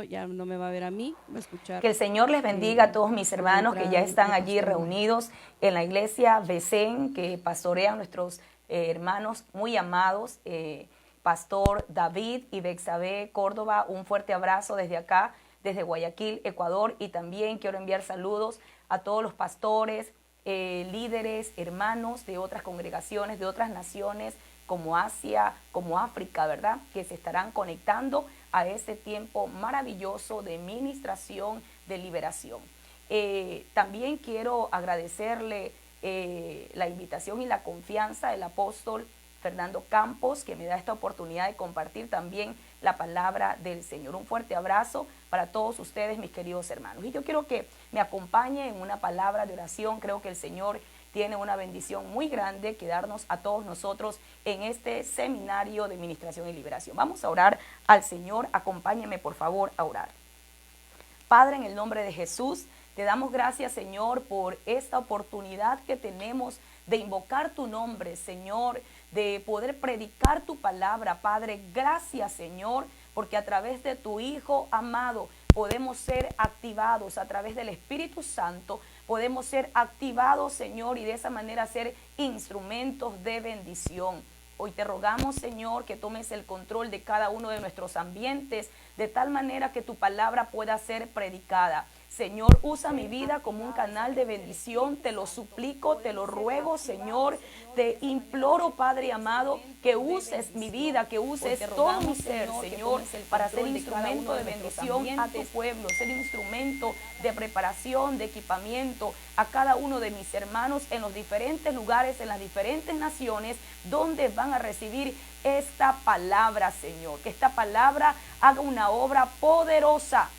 ya no me va a ver a mí, va a escuchar. Que el Señor les bendiga a todos mis hermanos que ya están allí reunidos en la iglesia Becén, que pastorean nuestros hermanos muy amados, Pastor David y Bexabé Córdoba. Un fuerte abrazo desde acá, desde Guayaquil, Ecuador, y también quiero enviar saludos a todos los pastores, líderes, hermanos de otras congregaciones, de otras naciones, como Asia, como África, ¿verdad? Que se estarán conectando a este tiempo maravilloso de ministración, de liberación. También quiero agradecerle la invitación y la confianza del apóstol Fernando Campos, que me da esta oportunidad de compartir también la palabra del Señor. Un fuerte abrazo para todos ustedes, mis queridos hermanos. Y yo quiero que me acompañen en una palabra de oración. Creo que el Señor tiene una bendición muy grande que darnos a todos nosotros en este seminario de ministración y liberación. Vamos a orar al Señor. Acompáñenme, por favor, a orar. Padre, en el nombre de Jesús, te damos gracias, Señor, por esta oportunidad que tenemos de invocar tu nombre, Señor, de poder predicar tu palabra. Padre, gracias, Señor, porque a través de tu Hijo amado podemos ser activados, a través del Espíritu Santo podemos ser activados, Señor, y de esa manera ser instrumentos de bendición. Hoy te rogamos, Señor, que tomes el control de cada uno de nuestros ambientes, de tal manera que tu palabra pueda ser predicada. Señor, usa mi vida como un canal de bendición, te lo suplico, te lo ruego, Señor, te imploro, Padre amado, que uses mi vida, que uses todo mi ser, Señor, para ser instrumento de bendición a tu pueblo, ser instrumento de preparación, de equipamiento a cada uno de mis hermanos en los diferentes lugares, en las diferentes naciones, donde van a recibir esta palabra, Señor, que esta palabra haga una obra poderosa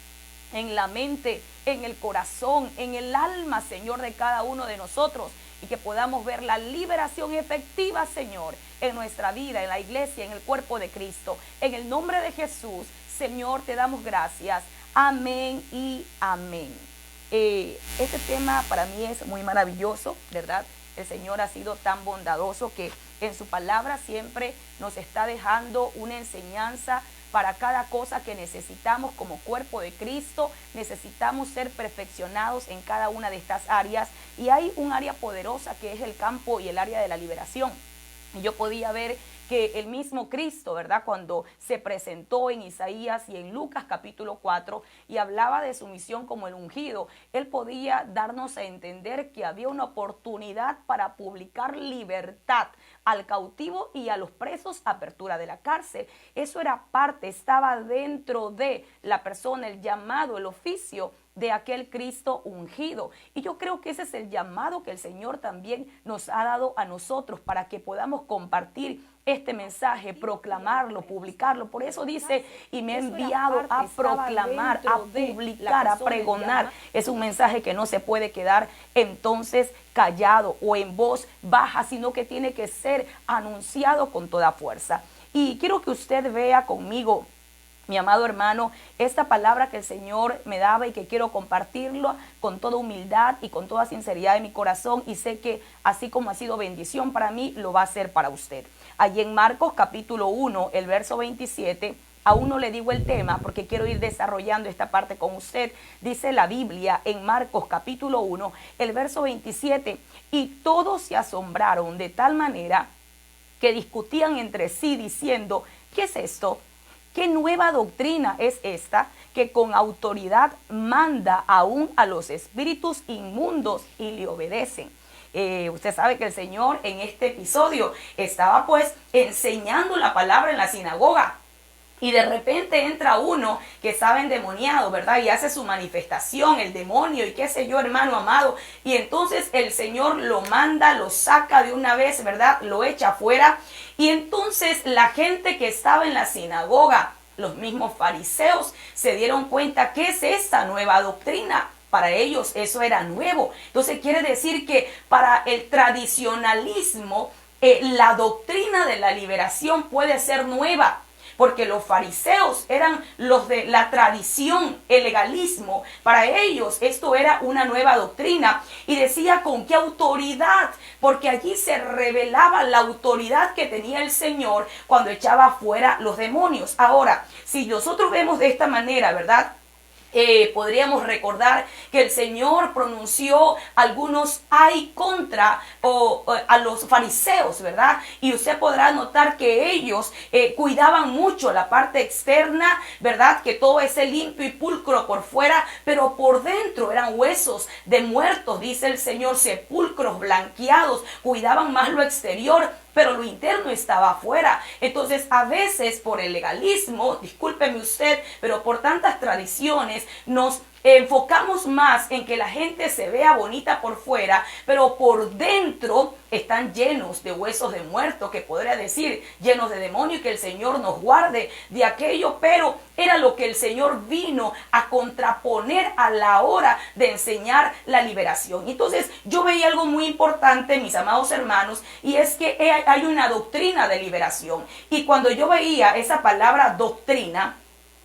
en la mente, en el corazón, en el alma, Señor, de cada uno de nosotros, y que podamos ver la liberación efectiva, Señor, en nuestra vida, en la iglesia, en el cuerpo de Cristo. En el nombre de Jesús, Señor, te damos gracias. Amén y amén. Este tema para mí es muy maravilloso, ¿verdad? El Señor ha sido tan bondadoso que en su palabra siempre nos está dejando una enseñanza para cada cosa que necesitamos como cuerpo de Cristo. Necesitamos ser perfeccionados en cada una de estas áreas, y hay un área poderosa que es el campo y el área de la liberación. Y yo podía ver que el mismo Cristo, ¿verdad?, cuando se presentó en Isaías y en Lucas capítulo 4 y hablaba de su misión como el ungido, él podía darnos a entender que había una oportunidad para publicar libertad al cautivo y a los presos, apertura de la cárcel. Eso era parte, estaba dentro de la persona, el llamado, el oficio de aquel Cristo ungido. Y yo creo que ese es el llamado que el Señor también nos ha dado a nosotros, para que podamos compartir este mensaje, proclamarlo, publicarlo. Por eso dice, y me ha enviado a proclamar, a publicar, a pregonar. Es un mensaje que no se puede quedar entonces callado o en voz baja, sino que tiene que ser anunciado con toda fuerza. Y quiero que usted vea conmigo, mi amado hermano, esta palabra que el Señor me daba y que quiero compartirlo con toda humildad y con toda sinceridad de mi corazón, y sé que así como ha sido bendición para mí, lo va a ser para usted. Allí en Marcos capítulo 1, el verso 27, aún no le digo el tema porque quiero ir desarrollando esta parte con usted. Dice la Biblia en Marcos capítulo 1, el verso 27, y todos se asombraron de tal manera que discutían entre sí diciendo, ¿qué es esto? ¿Qué nueva doctrina es esta que con autoridad manda aún a los espíritus inmundos y le obedecen? Usted sabe que el Señor en este episodio estaba pues enseñando la palabra en la sinagoga. Y de repente entra uno que estaba endemoniado, ¿verdad? Y hace su manifestación, el demonio, y qué sé yo, hermano amado. Y entonces el Señor lo manda, lo saca de una vez, ¿verdad? Lo echa afuera. Y entonces la gente que estaba en la sinagoga, los mismos fariseos, se dieron cuenta, ¿qué es esta nueva doctrina? Para ellos eso era nuevo. Entonces quiere decir que para el tradicionalismo, la doctrina de la liberación puede ser nueva. Porque los fariseos eran los de la tradición, el legalismo. Para ellos esto era una nueva doctrina. Y decía con qué autoridad, porque allí se revelaba la autoridad que tenía el Señor cuando echaba fuera los demonios. Ahora, si nosotros vemos de esta manera, ¿verdad?, podríamos recordar que el Señor pronunció algunos ay contra a los fariseos, ¿verdad? Y usted podrá notar que ellos cuidaban mucho la parte externa, ¿verdad? Que todo ese limpio y pulcro por fuera, pero por dentro eran huesos de muertos, dice el Señor, sepulcros blanqueados, cuidaban más lo exterior, pero lo interno estaba afuera. Entonces, a veces por el legalismo, discúlpeme usted, pero por tantas tradiciones nos enfocamos más en que la gente se vea bonita por fuera, pero por dentro están llenos de huesos de muertos, que podría decir llenos de demonios, y que el Señor nos guarde de aquello, pero era lo que el Señor vino a contraponer a la hora de enseñar la liberación. Entonces yo veía algo muy importante, mis amados hermanos, y es que hay una doctrina de liberación, y cuando yo veía esa palabra doctrina,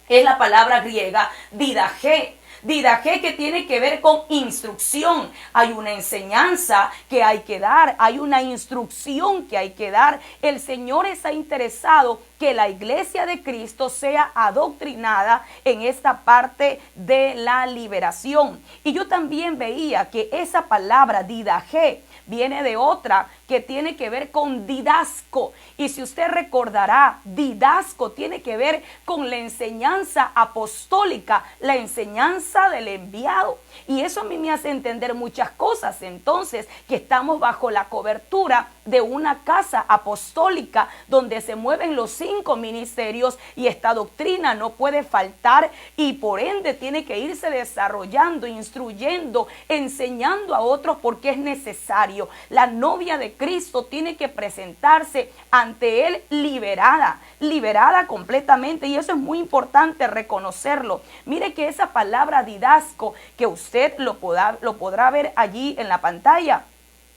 es la palabra griega didaché. Didaché, que tiene que ver con instrucción. Hay una enseñanza que hay que dar, hay una instrucción que hay que dar. El Señor está interesado que la iglesia de Cristo sea adoctrinada en esta parte de la liberación. Y yo también veía que esa palabra didaché viene de otra que tiene que ver con didasco. Y si usted recordará, didasco tiene que ver con la enseñanza apostólica, la enseñanza del enviado. Y eso a mí me hace entender muchas cosas. Entonces, que estamos bajo la cobertura de una casa apostólica donde se mueven los 5 ministerios, y esta doctrina no puede faltar, y por ende tiene que irse desarrollando, instruyendo, enseñando a otros, porque es necesario. La novia de Cristo tiene que presentarse ante Él liberada completamente, y eso es muy importante reconocerlo. Mire que esa palabra didasco, que usted lo podrá ver allí en la pantalla,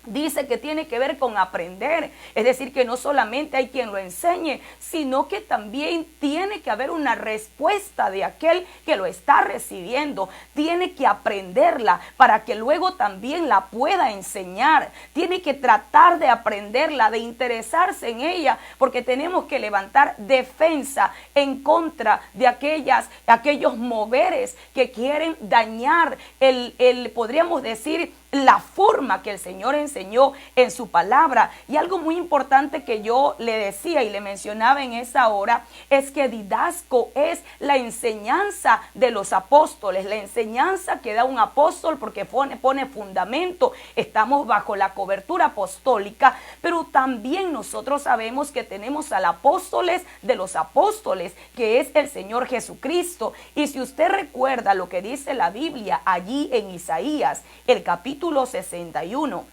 dice que tiene que ver con aprender. Es decir, que no solamente hay quien lo enseñe, sino que también tiene que haber una respuesta de aquel que lo está recibiendo. Tiene que aprenderla para que luego también la pueda enseñar. Tiene que tratar de aprenderla, de interesarse en ella, porque tenemos que levantar defensa en contra de aquellos moveres que quieren dañar podríamos decir, la forma que el Señor enseñó en su palabra. Y algo muy importante que yo le decía y le mencionaba en esa hora es que didasco es la enseñanza de los apóstoles, la enseñanza que da un apóstol, porque pone fundamento. Estamos bajo la cobertura apostólica, pero también nosotros sabemos que tenemos al apóstoles de los apóstoles, que es el Señor Jesucristo. Y si usted recuerda lo que dice la Biblia allí en Isaías, el capítulo 61,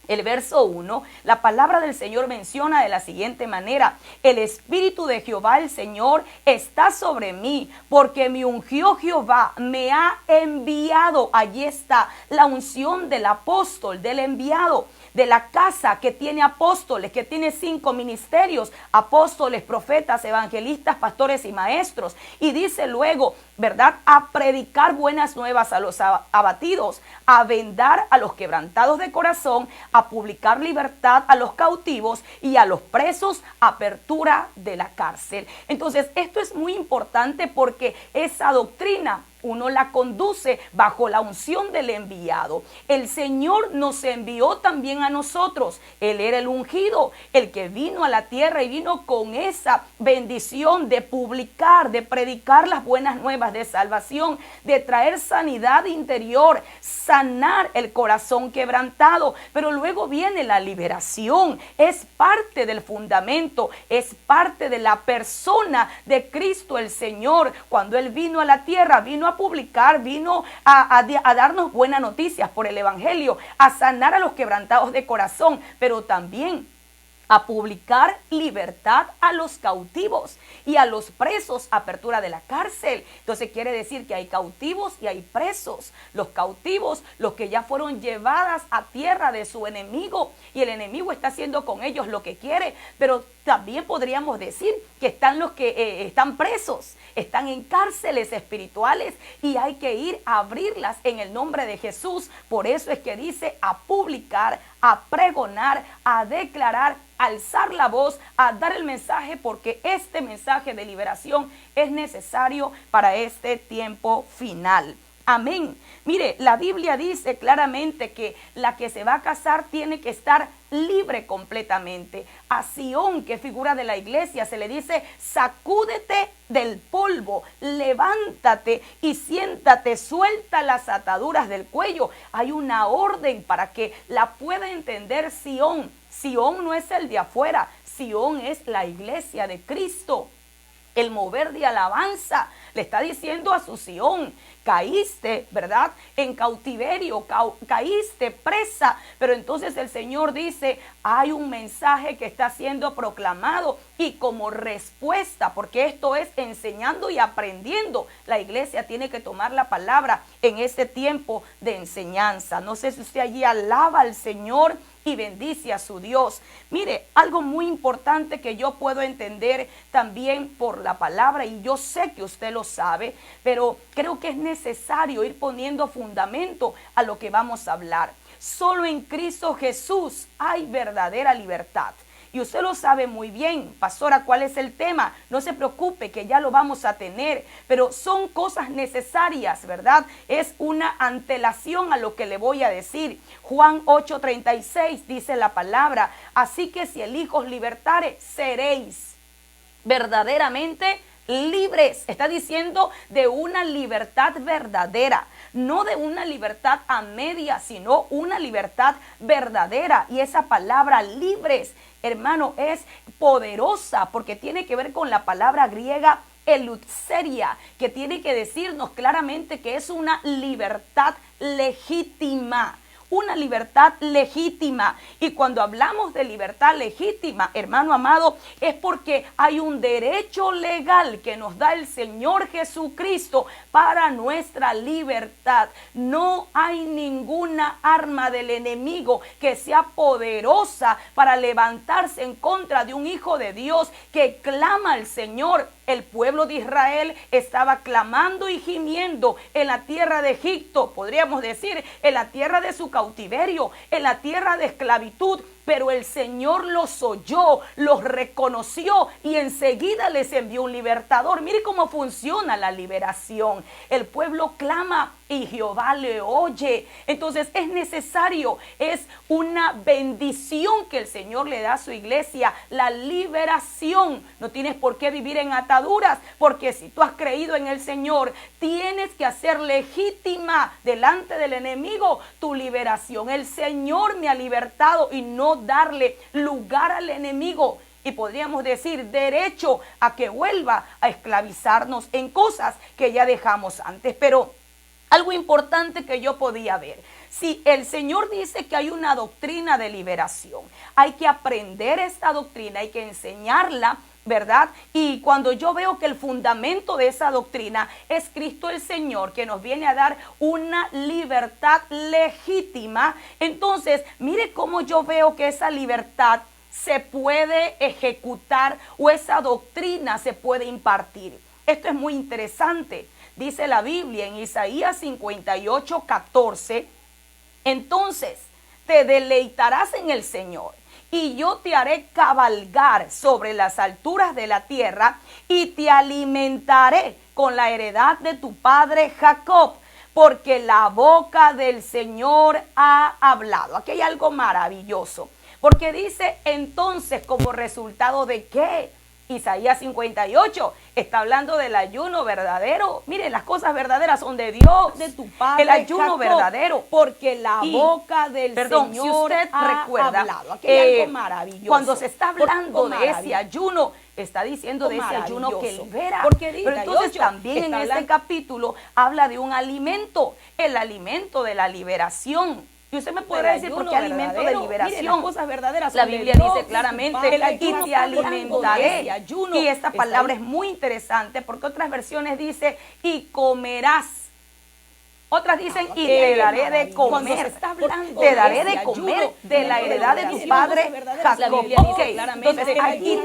el verso 1, la palabra del Señor menciona de la siguiente manera: el Espíritu de Jehová el Señor está sobre mí, porque me ungió Jehová, me ha enviado. Allí está la unción del apóstol, del enviado, de la casa que tiene apóstoles, que tiene 5 ministerios: apóstoles, profetas, evangelistas, pastores y maestros. Y dice luego, ¿verdad?, a predicar buenas nuevas a los abatidos, a vendar a los quebrantados de corazón, a publicar libertad a los cautivos, y a los presos apertura de la cárcel. Entonces, esto es muy importante, porque esa doctrina uno la conduce bajo la unción del enviado. El Señor nos envió también a nosotros. Él era el ungido, el que vino a la tierra, y vino con esa bendición de publicar, de predicar las buenas nuevas de salvación, de traer sanidad interior, sanar el corazón quebrantado. Pero luego viene la liberación. Es parte del fundamento, es parte de la persona de Cristo el Señor. Cuando Él vino a la tierra, vino a publicar, vino a darnos buenas noticias por el evangelio, a sanar a los quebrantados de corazón, pero también a publicar libertad a los cautivos, y a los presos apertura de la cárcel. Entonces quiere decir que hay cautivos y hay presos. Los cautivos, los que ya fueron llevadas a tierra de su enemigo, y el enemigo está haciendo con ellos lo que quiere. Pero también podríamos decir que están los que están presos, están en cárceles espirituales, y hay que ir a abrirlas en el nombre de Jesús. Por eso es que dice a publicar, a pregonar, a declarar alzar la voz, a dar el mensaje, porque este mensaje de liberación es necesario para este tiempo final. Amén. Mire, la Biblia dice claramente que la que se va a casar tiene que estar libre completamente. A Sión, que figura de la iglesia, se le dice: sacúdete del polvo, levántate y siéntate, suelta las ataduras del cuello. Hay una orden para que la pueda entender Sión. Sión no es el de afuera, Sión es la iglesia de Cristo. El mover de alabanza le está diciendo a su Sión: caíste, ¿verdad?, en cautiverio, caíste presa, pero entonces el Señor dice: hay un mensaje que está siendo proclamado, y como respuesta, porque esto es enseñando y aprendiendo, la iglesia tiene que tomar la palabra en este tiempo de enseñanza. No sé si usted allí alaba al Señor y bendice a su Dios. Mire, algo muy importante que yo puedo entender también por la palabra, y yo sé que usted lo sabe, pero creo que es necesario ir poniendo fundamento a lo que vamos a hablar. Solo en Cristo Jesús hay verdadera libertad. Y usted lo sabe muy bien. Pastora, ¿cuál es el tema? No se preocupe, que ya lo vamos a tener, pero son cosas necesarias, ¿verdad? Es una antelación a lo que le voy a decir. Juan 8:36 dice la palabra: así que si el Hijo os libertare, seréis verdaderamente libres. Está diciendo de una libertad verdadera, no de una libertad a media, sino una libertad verdadera. Y esa palabra libres, hermano, es poderosa, porque tiene que ver con la palabra griega eleuteria, que tiene que decirnos claramente que es una libertad legítima. Una libertad legítima. Y cuando hablamos de libertad legítima, hermano amado, es porque hay un derecho legal que nos da el Señor Jesucristo para nuestra libertad. No hay ninguna arma del enemigo que sea poderosa para levantarse en contra de un hijo de Dios que clama al Señor. El pueblo de Israel estaba clamando y gimiendo en la tierra de Egipto, podríamos decir, en la tierra de su cautiverio, en la tierra de esclavitud. Pero el Señor los oyó, los reconoció y enseguida les envió un libertador. Mire cómo funciona la liberación. El pueblo clama y Jehová le oye. Entonces es necesario, es una bendición que el Señor le da a su iglesia, la liberación. No tienes por qué vivir en ataduras, porque si tú has creído en el Señor, tienes que hacer legítima delante del enemigo tu liberación. El Señor me ha libertado, y no darle lugar al enemigo, y podríamos decir derecho a que vuelva a esclavizarnos en cosas que ya dejamos antes. Pero algo importante que yo podía ver: si el Señor dice que hay una doctrina de liberación, hay que aprender esta doctrina, hay que enseñarla, ¿verdad? Y cuando yo veo que el fundamento de esa doctrina es Cristo el Señor, que nos viene a dar una libertad legítima, entonces mire cómo yo veo que esa libertad se puede ejecutar, o esa doctrina se puede impartir. Esto es muy interesante. Dice la Biblia en Isaías 58:14: entonces te deleitarás en el Señor, y yo te haré cabalgar sobre las alturas de la tierra, y te alimentaré con la heredad de tu padre Jacob, porque la boca del Señor ha hablado. Aquí hay algo maravilloso, porque dice entonces, ¿como resultado de qué? Isaías 58 está hablando del ayuno verdadero. Miren, las cosas verdaderas son de Dios, de tu padre el ayuno Jacob, verdadero, porque la boca del Señor si usted ha recuerda, hablado. Aquí hay algo maravilloso. cuando se está hablando de ese ayuno, está diciendo de ese ayuno que libera. Porque pero entonces también en este capítulo habla de un alimento, el alimento de la liberación. Y usted me podrá decir, ¿por qué alimento de liberación? Miren, las cosas verdaderas la son Biblia de Dios, dice claramente: y te alimentaré. Y esta palabra es muy interesante, porque otras versiones dice: y comerás. Otras dicen: y te daré de comer. Te daré de comer de la heredad de tu padre Jacob. Entonces aquí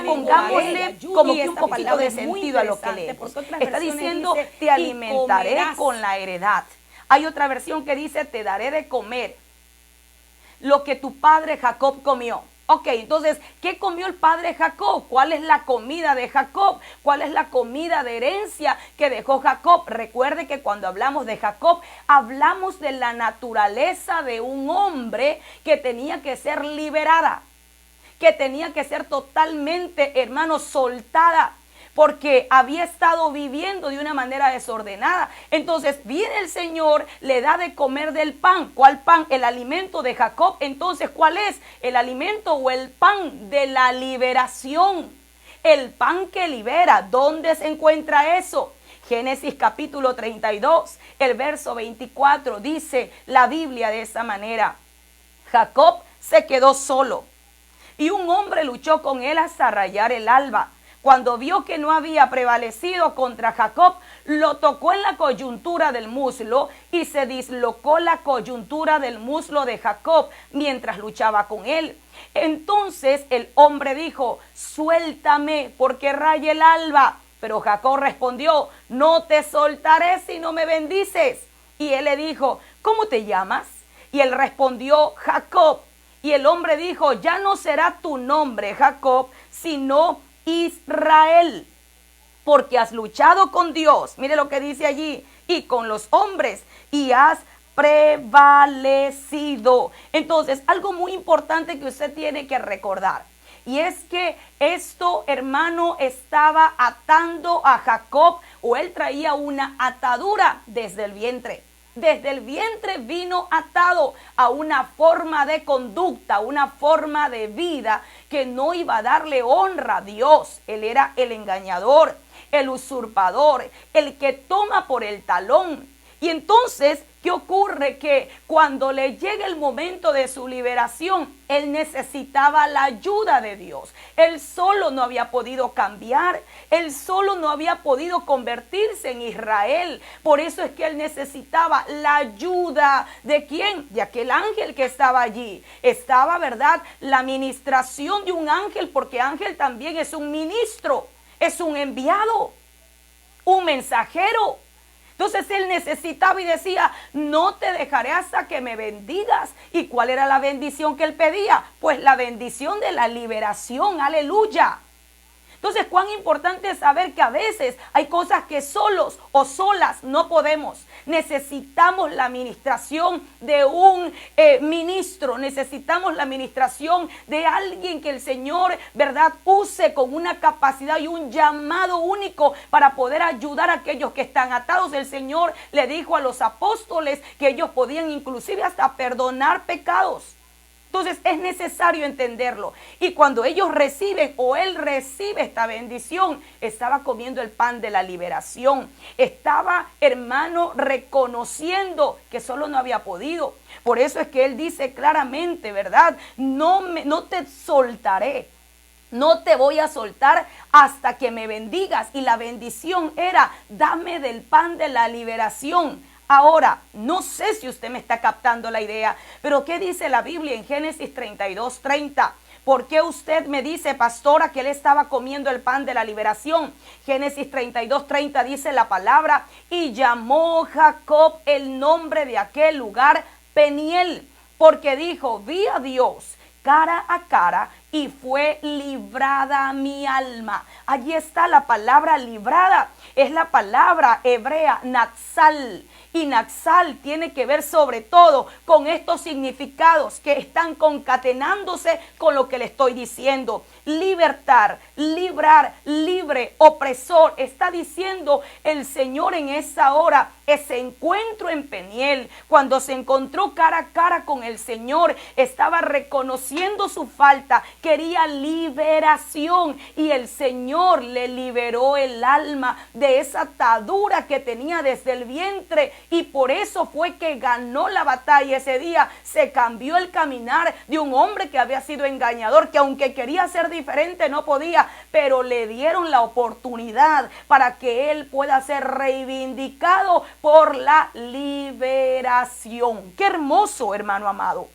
pongámosle como que un poquito de sentido a lo que leemos. Está diciendo: te alimentaré con la heredad. Hay otra versión que dice: te daré de comer lo que tu padre Jacob comió. Ok, entonces, ¿qué comió el padre Jacob? ¿Cuál es la comida de Jacob? ¿Cuál es la comida de herencia que dejó Jacob? Recuerde que cuando hablamos de Jacob, hablamos de la naturaleza de un hombre que tenía que ser liberada, que tenía que ser totalmente, hermano, soltada, porque había estado viviendo de una manera desordenada. Entonces viene el Señor, le da de comer del pan. ¿Cuál pan? El alimento de Jacob. Entonces, ¿cuál es? El alimento o el pan de la liberación. El pan que libera. ¿Dónde se encuentra eso? Génesis capítulo 32, el verso 24, dice la Biblia de esa manera: Jacob se quedó solo y un hombre luchó con él hasta rayar el alba. Cuando vio que no había prevalecido contra Jacob, lo tocó en la coyuntura del muslo y se dislocó la coyuntura del muslo de Jacob mientras luchaba con él. Entonces el hombre dijo: suéltame porque raya el alba. Pero Jacob respondió: no te soltaré si no me bendices. Y él le dijo: ¿cómo te llamas? Y él respondió: Jacob. Y el hombre dijo: ya no será tu nombre Jacob, sino Israel, porque has luchado con Dios, mire lo que dice allí, y con los hombres, y has prevalecido. Entonces, algo muy importante que usted tiene que recordar, y es que esto, hermano, estaba atando a Jacob, o él traía una atadura desde el vientre. Desde el vientre vino atado a una forma de conducta, una forma de vida que no iba a darle honra a Dios. Él era el engañador, el usurpador, el que toma por el talón. Y entonces, ¿qué ocurre? Que cuando le llega el momento de su liberación, él necesitaba la ayuda de Dios. Él solo no había podido cambiar. Él solo no había podido convertirse en Israel. Por eso es que él necesitaba la ayuda de ¿quién? De aquel ángel que estaba allí. Estaba, ¿verdad?, la ministración de un ángel, porque ángel también es un ministro, es un enviado, un mensajero. Entonces él necesitaba y decía: no te dejaré hasta que me bendigas. ¿Y cuál era la bendición que él pedía? Pues la bendición de la liberación. Aleluya. Entonces, cuán importante es saber que a veces hay cosas que solos o solas no podemos. Necesitamos la administración de un ministro, necesitamos la administración de alguien que el Señor, ¿verdad?, use con una capacidad y un llamado único para poder ayudar a aquellos que están atados. El Señor le dijo a los apóstoles que ellos podían inclusive hasta perdonar pecados. Entonces es necesario entenderlo. Y cuando ellos reciben, o él recibe esta bendición, estaba comiendo el pan de la liberación. Estaba, hermano, reconociendo que solo no había podido. Por eso es que él dice claramente, ¿verdad? No te soltaré. No te voy a soltar hasta que me bendigas. Y la bendición era: dame del pan de la liberación. Ahora, no sé si usted me está captando la idea, pero ¿qué dice la Biblia en Génesis 32:30? ¿Por qué usted me dice, pastora, que él estaba comiendo el pan de la liberación? Génesis 32:30 dice la palabra: y llamó Jacob el nombre de aquel lugar Peniel, porque dijo: vi a Dios cara a cara y fue librada mi alma. Allí está la palabra librada, es la palabra hebrea natsal. Y natsal tiene que ver sobre todo con estos significados que están concatenándose con lo que le estoy diciendo. Libertar, librar, libre, opresor. Está diciendo el Señor en esa hora, ese encuentro en Peniel, cuando se encontró cara a cara con el Señor, estaba reconociendo su falta, quería liberación, y el Señor le liberó el alma de esa atadura que tenía desde el vientre, y por eso fue que ganó la batalla ese día. Se cambió el caminar de un hombre que había sido engañador, que aunque quería ser diferente no podía, pero le dieron la oportunidad para que él pueda ser reivindicado por la liberación. Qué hermoso, hermano amado.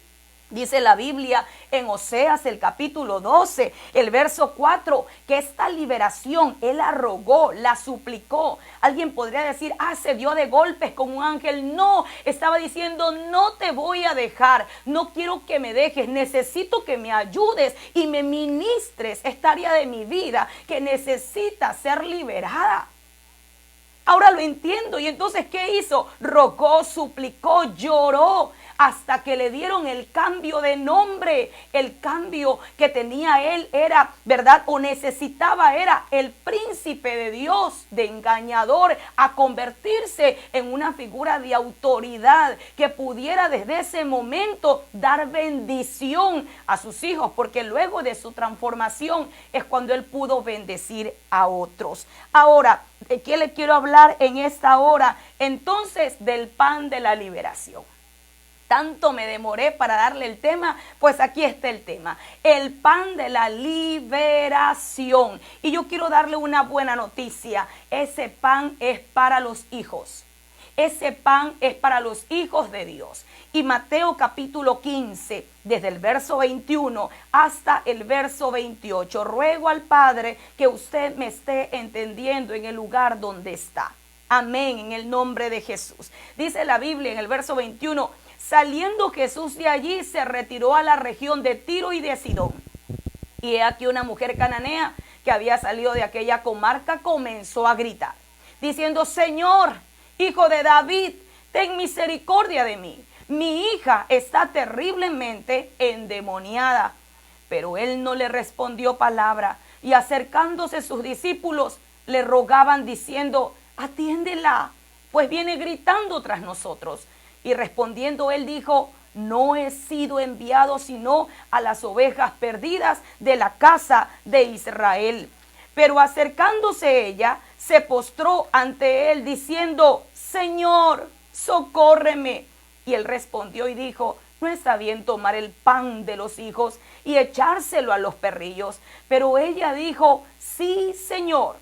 Dice la Biblia en Oseas, el capítulo 12, el verso 4, que esta liberación Él la rogó, la suplicó. Alguien podría decir, se dio de golpes con un ángel. No, estaba diciendo, no te voy a dejar, no quiero que me dejes, necesito que me ayudes y me ministres esta área de mi vida que necesita ser liberada. Ahora lo entiendo. Y entonces, ¿qué hizo? Rogó, suplicó, lloró, hasta que le dieron el cambio de nombre. El cambio que tenía él era, ¿verdad? O necesitaba era el príncipe de Dios, de engañador, a convertirse en una figura de autoridad que pudiera desde ese momento dar bendición a sus hijos, porque luego de su transformación es cuando él pudo bendecir a otros. Ahora, ¿de qué le quiero hablar en esta hora? Entonces, del pan de la liberación. Tanto me demoré para darle el tema, pues aquí está el tema. El pan de la liberación. Y yo quiero darle una buena noticia. Ese pan es para los hijos. Ese pan es para los hijos de Dios. Y Mateo capítulo 15, desde el verso 21 hasta el verso 28. Ruego al Padre que usted me esté entendiendo en el lugar donde está. Amén, en el nombre de Jesús. Dice la Biblia en el verso 21, saliendo Jesús de allí, se retiró a la región de Tiro y de Sidón. Y he aquí una mujer cananea que había salido de aquella comarca comenzó a gritar, diciendo, Señor, Hijo de David, ten misericordia de mí. Mi hija está terriblemente endemoniada. Pero él no le respondió palabra, y acercándose sus discípulos le rogaban diciendo, atiéndela, pues viene gritando tras nosotros. Y respondiendo él dijo, no he sido enviado sino a las ovejas perdidas de la casa de Israel. Pero acercándose ella, se postró ante él diciendo, Señor, socórreme. Y él respondió y dijo, no está bien tomar el pan de los hijos y echárselo a los perrillos. Pero ella dijo, sí, Señor.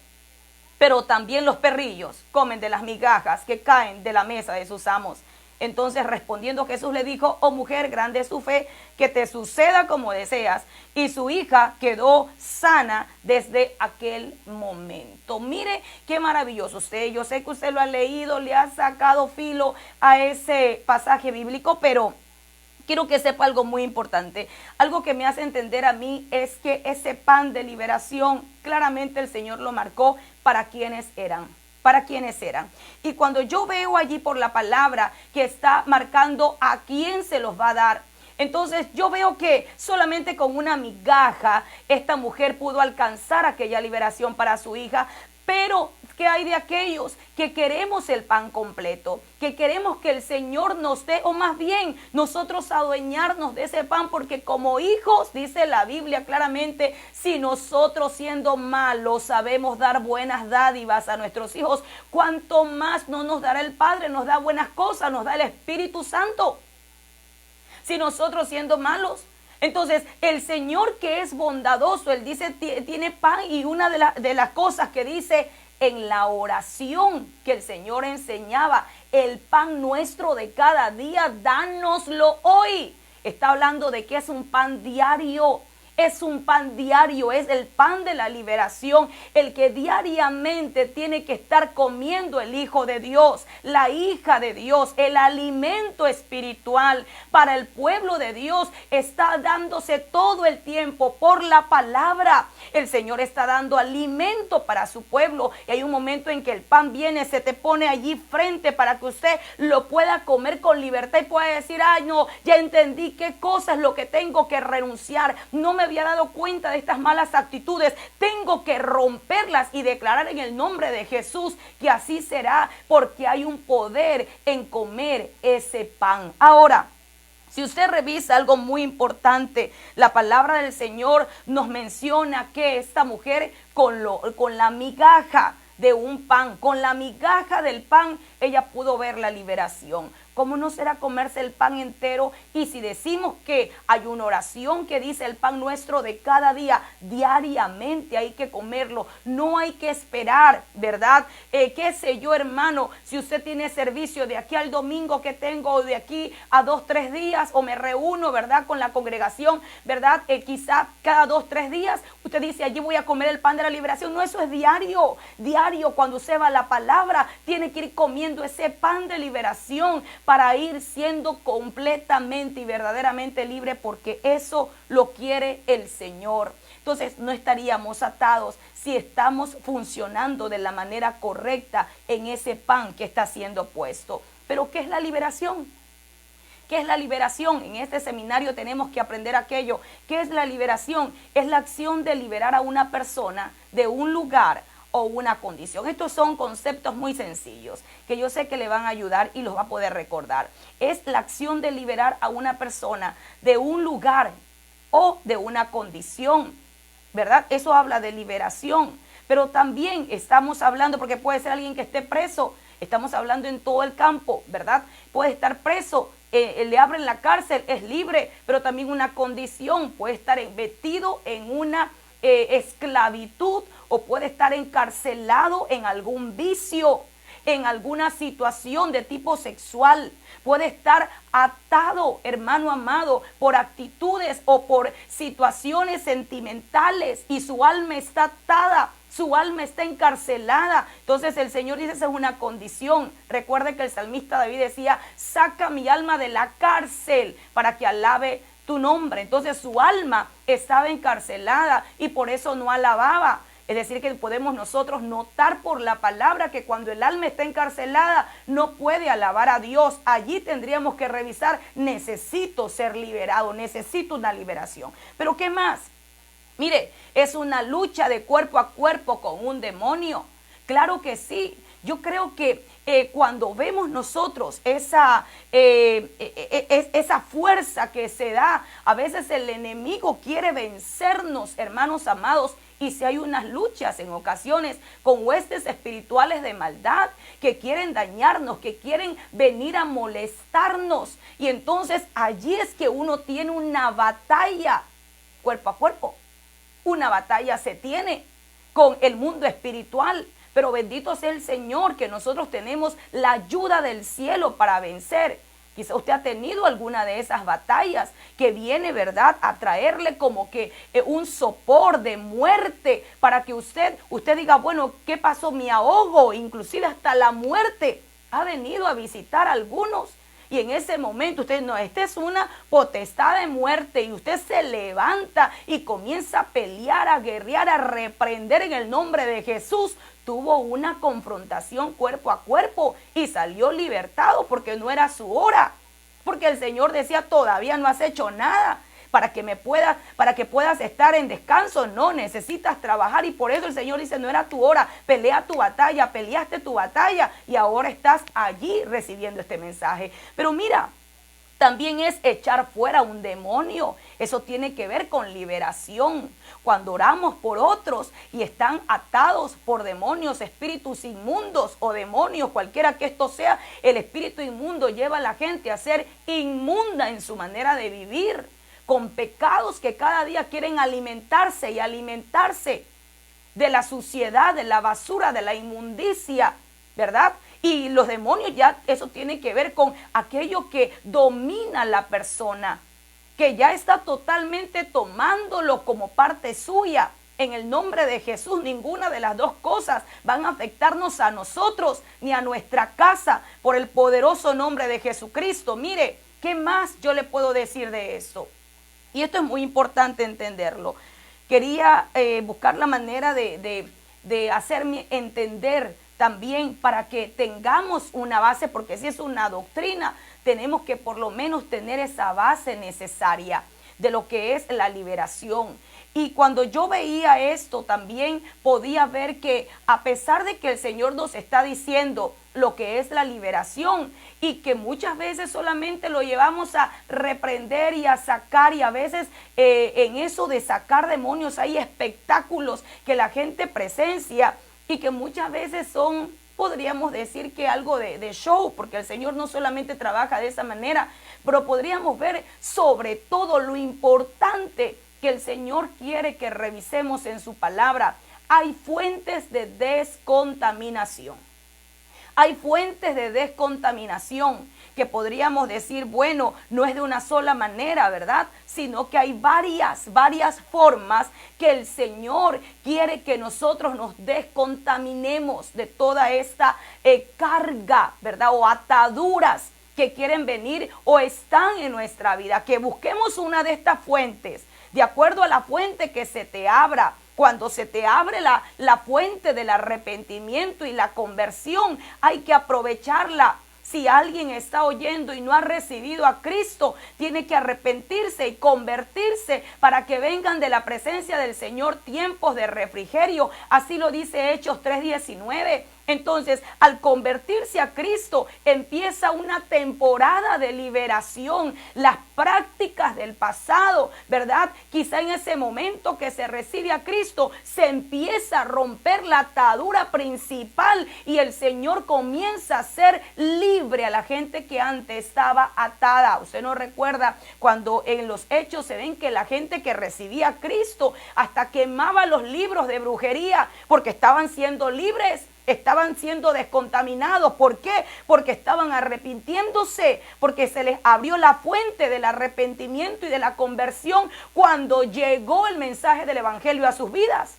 Pero también los perrillos comen de las migajas que caen de la mesa de sus amos. Entonces respondiendo Jesús le dijo, oh mujer, grande es tu fe, que te suceda como deseas. Y su hija quedó sana desde aquel momento. Mire qué maravilloso. Yo sé que usted lo ha leído, le ha sacado filo a ese pasaje bíblico, pero quiero que sepa algo muy importante. Algo que me hace entender a mí es que ese pan de liberación, claramente el Señor lo marcó para quienes eran. Para quienes eran. Y cuando yo veo allí por la palabra que está marcando a quién se los va a dar, entonces yo veo que solamente con una migaja esta mujer pudo alcanzar aquella liberación para su hija. Pero ¿qué hay de aquellos que queremos el pan completo? Que queremos que el Señor nos dé, o más bien nosotros adueñarnos de ese pan, porque como hijos, dice la Biblia claramente, si nosotros siendo malos sabemos dar buenas dádivas a nuestros hijos, cuanto más no nos dará el Padre, nos da buenas cosas, nos da el Espíritu Santo. Si nosotros siendo malos, entonces el Señor que es bondadoso, Él dice, tiene pan, y una de las cosas que dice en la oración que el Señor enseñaba, el pan nuestro de cada día, dánoslo hoy. Está hablando de que es un pan diario. Es un pan diario, es el pan de la liberación, el que diariamente tiene que estar comiendo el Hijo de Dios, la hija de Dios, el alimento espiritual para el pueblo de Dios está dándose todo el tiempo por la palabra. El Señor está dando alimento para su pueblo y hay un momento en que el pan viene, se te pone allí frente para que usted lo pueda comer con libertad y pueda decir, ay no, ya entendí qué cosa es lo que tengo que renunciar, no me había dado cuenta de estas malas actitudes, tengo que romperlas y declarar en el nombre de Jesús que así será, porque hay un poder en comer ese pan. Ahora, si usted revisa algo muy importante, la palabra del Señor nos menciona que esta mujer con la migaja de un pan, con la migaja del pan, ella pudo ver la liberación. ¿cómo no será comerse el pan entero? Y si decimos que hay una oración que dice el pan nuestro de cada día, diariamente hay que comerlo, no hay que esperar, ¿verdad? Qué sé yo, hermano, si usted tiene servicio de aquí al domingo que tengo, o de aquí a 2, 3 días, o me reúno, ¿verdad?, con la congregación, ¿verdad? Quizá cada 2, 3 días, usted dice, allí voy a comer el pan de la liberación. No, eso es diario, diario. Cuando usted va a la palabra, tiene que ir comiendo ese pan de liberación para ir siendo completamente y verdaderamente libre, porque eso lo quiere el Señor. Entonces no estaríamos atados si estamos funcionando de la manera correcta en ese pan que está siendo puesto. Pero ¿qué es la liberación? ¿Qué es la liberación? En este seminario tenemos que aprender aquello. ¿Qué es la liberación? Es la acción de liberar a una persona de un lugar o una condición. Estos son conceptos muy sencillos que yo sé que le van a ayudar y los va a poder recordar. Es la acción de liberar a una persona de un lugar o de una condición, ¿verdad? Eso habla de liberación. Pero también estamos hablando, porque puede ser alguien que esté preso, estamos hablando en todo el campo, ¿verdad? Puede estar preso, le abren la cárcel, es libre, pero también una condición, puede estar metido en una esclavitud, o puede estar encarcelado en algún vicio, en alguna situación de tipo sexual, puede estar atado, hermano amado, por actitudes o por situaciones sentimentales, y su alma está atada, su alma está encarcelada. Entonces el Señor dice, esa es una condición. Recuerde que el salmista David decía, saca mi alma de la cárcel para que alabe tu nombre. Entonces su alma estaba encarcelada y por eso no alababa. Es decir, que podemos nosotros notar por la palabra que cuando el alma está encarcelada no puede alabar a Dios. Allí tendríamos que revisar, necesito ser liberado, necesito una liberación. Pero ¿qué más? Mire, es una lucha de cuerpo a cuerpo con un demonio. Claro que sí. Yo creo que cuando vemos nosotros esa fuerza que se da, a veces el enemigo quiere vencernos, hermanos amados, y si hay unas luchas en ocasiones con huestes espirituales de maldad que quieren dañarnos, que quieren venir a molestarnos, y entonces allí es que uno tiene una batalla cuerpo a cuerpo. Una batalla se tiene con el mundo espiritual, pero bendito sea el Señor que nosotros tenemos la ayuda del cielo para vencer. Quizá usted ha tenido alguna de esas batallas que viene, ¿verdad?, a traerle como que un sopor de muerte para que usted diga, bueno, ¿qué pasó? Me ahogo, inclusive hasta la muerte ha venido a visitar a algunos. Y en ese momento usted, no, esta es una potestad de muerte, y usted se levanta y comienza a pelear, a guerrear, a reprender en el nombre de Jesús. Tuvo una confrontación cuerpo a cuerpo y salió libertado porque no era su hora. Porque el Señor decía, todavía no has hecho nada para que puedas estar en descanso. No, necesitas trabajar, y por eso el Señor dice, no era tu hora, pelea tu batalla, peleaste tu batalla y ahora estás allí recibiendo este mensaje. Pero mira, también es echar fuera un demonio. Eso tiene que ver con liberación. Cuando oramos por otros y están atados por demonios, espíritus inmundos o demonios, cualquiera que esto sea, el espíritu inmundo lleva a la gente a ser inmunda en su manera de vivir, con pecados que cada día quieren alimentarse y alimentarse de la suciedad, de la basura, de la inmundicia, ¿verdad? Y los demonios, ya eso tiene que ver con aquello que domina a la persona, que ya está totalmente tomándolo como parte suya. En el nombre de Jesús, ninguna de las dos cosas van a afectarnos a nosotros ni a nuestra casa, por el poderoso nombre de Jesucristo. Mire, ¿qué más yo le puedo decir de esto? Y esto es muy importante entenderlo. Quería buscar la manera de hacerme entender también, para que tengamos una base, porque si es una doctrina, tenemos que por lo menos tener esa base necesaria de lo que es la liberación. Y cuando yo veía esto, también podía ver que a pesar de que el Señor nos está diciendo lo que es la liberación, y que muchas veces solamente lo llevamos a reprender y a sacar, y a veces en eso de sacar demonios hay espectáculos que la gente presencia y que muchas veces son podríamos decir que algo de show, porque el Señor no solamente trabaja de esa manera, pero podríamos ver sobre todo lo importante que el Señor quiere que revisemos en su palabra. Hay fuentes de descontaminación. Hay fuentes de descontaminación que podríamos decir, bueno, no es de una sola manera, ¿verdad? Sino que hay varias formas que el Señor quiere que nosotros nos descontaminemos de toda esta carga, ¿verdad? O ataduras que quieren venir o están en nuestra vida. Que busquemos una de estas fuentes, de acuerdo a la fuente que se te abra. Cuando se te abre la fuente del arrepentimiento y la conversión, hay que aprovecharla. Si alguien está oyendo y no ha recibido a Cristo, tiene que arrepentirse y convertirse para que vengan de la presencia del Señor tiempos de refrigerio. Así lo dice Hechos 3:19. Entonces, al convertirse a Cristo, empieza una temporada de liberación. Las prácticas del pasado, ¿verdad? Quizá en ese momento que se recibe a Cristo, se empieza a romper la atadura principal y el Señor comienza a ser libre a la gente que antes estaba atada. Usted no recuerda cuando en los Hechos se ven que la gente que recibía a Cristo hasta quemaba los libros de brujería porque estaban siendo libres. Estaban siendo descontaminados. ¿Por qué? Porque estaban arrepintiéndose, porque se les abrió la fuente del arrepentimiento y de la conversión cuando llegó el mensaje del evangelio a sus vidas.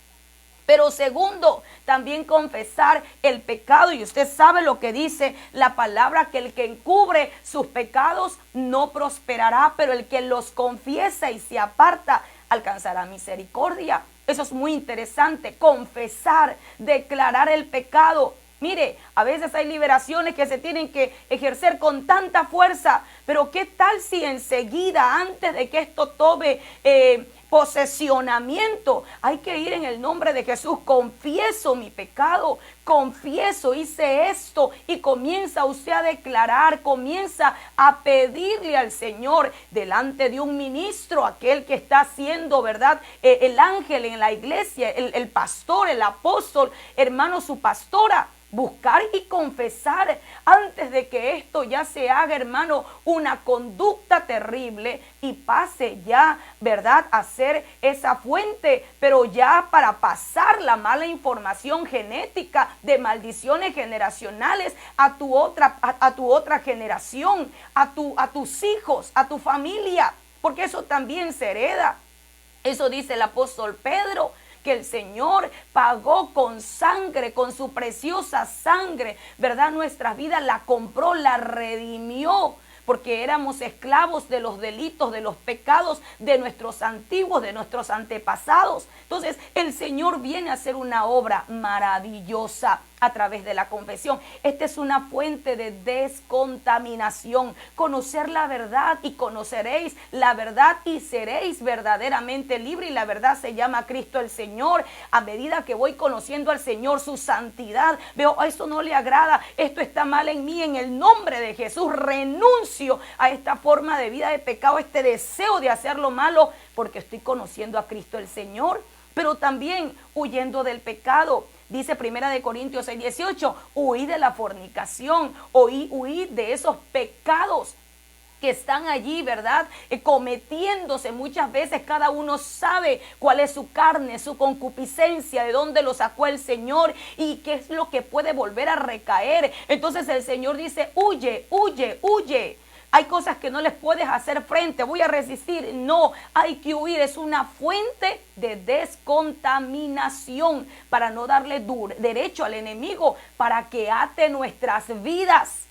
Pero segundo, también confesar el pecado. Y usted sabe lo que dice la palabra, que el que encubre sus pecados no prosperará, pero el que los confiesa y se aparta alcanzará misericordia. Eso es muy interesante, confesar, declarar el pecado. Mire, a veces hay liberaciones que se tienen que ejercer con tanta fuerza, pero ¿qué tal si enseguida, antes de que esto tome posesionamiento, hay que ir en el nombre de Jesús? Confieso mi pecado, confieso, hice esto, y comienza usted a declarar, comienza a pedirle al Señor delante de un ministro, aquel que está haciendo, ¿verdad? El ángel en la iglesia, el pastor, el apóstol, hermano, su pastora. Buscar y confesar antes de que esto ya se haga, hermano, una conducta terrible y pase ya, ¿verdad?, a ser esa fuente, pero ya para pasar la mala información genética de maldiciones generacionales a tu otra generación, a tus hijos, a tu familia, porque eso también se hereda. Eso dice el apóstol Pedro, que el Señor pagó con sangre, con su preciosa sangre, ¿verdad? Nuestras vidas la compró, la redimió, porque éramos esclavos de los delitos, de los pecados de nuestros antiguos, de nuestros antepasados. Entonces, el Señor viene a hacer una obra maravillosa a través de la confesión. Esta es una fuente de descontaminación. Conocer la verdad, y conoceréis la verdad y seréis verdaderamente libres. Y la verdad se llama Cristo el Señor. A medida que voy conociendo al Señor, su santidad, veo, a esto no le agrada, esto está mal en mí, en el nombre de Jesús renuncio a esta forma de vida de pecado, este deseo de hacer lo malo, porque estoy conociendo a Cristo el Señor. Pero también huyendo del pecado. Dice 1 Corintios 6:18, huid de la fornicación, huid de esos pecados que están allí, ¿verdad? Cometiéndose muchas veces. Cada uno sabe cuál es su carne, su concupiscencia, de dónde lo sacó el Señor y qué es lo que puede volver a recaer. Entonces el Señor dice, huye, huye, huye. Hay cosas que no les puedes hacer frente, voy a resistir. No, hay que huir. Es una fuente de descontaminación para no darle derecho al enemigo, para que ate nuestras vidas,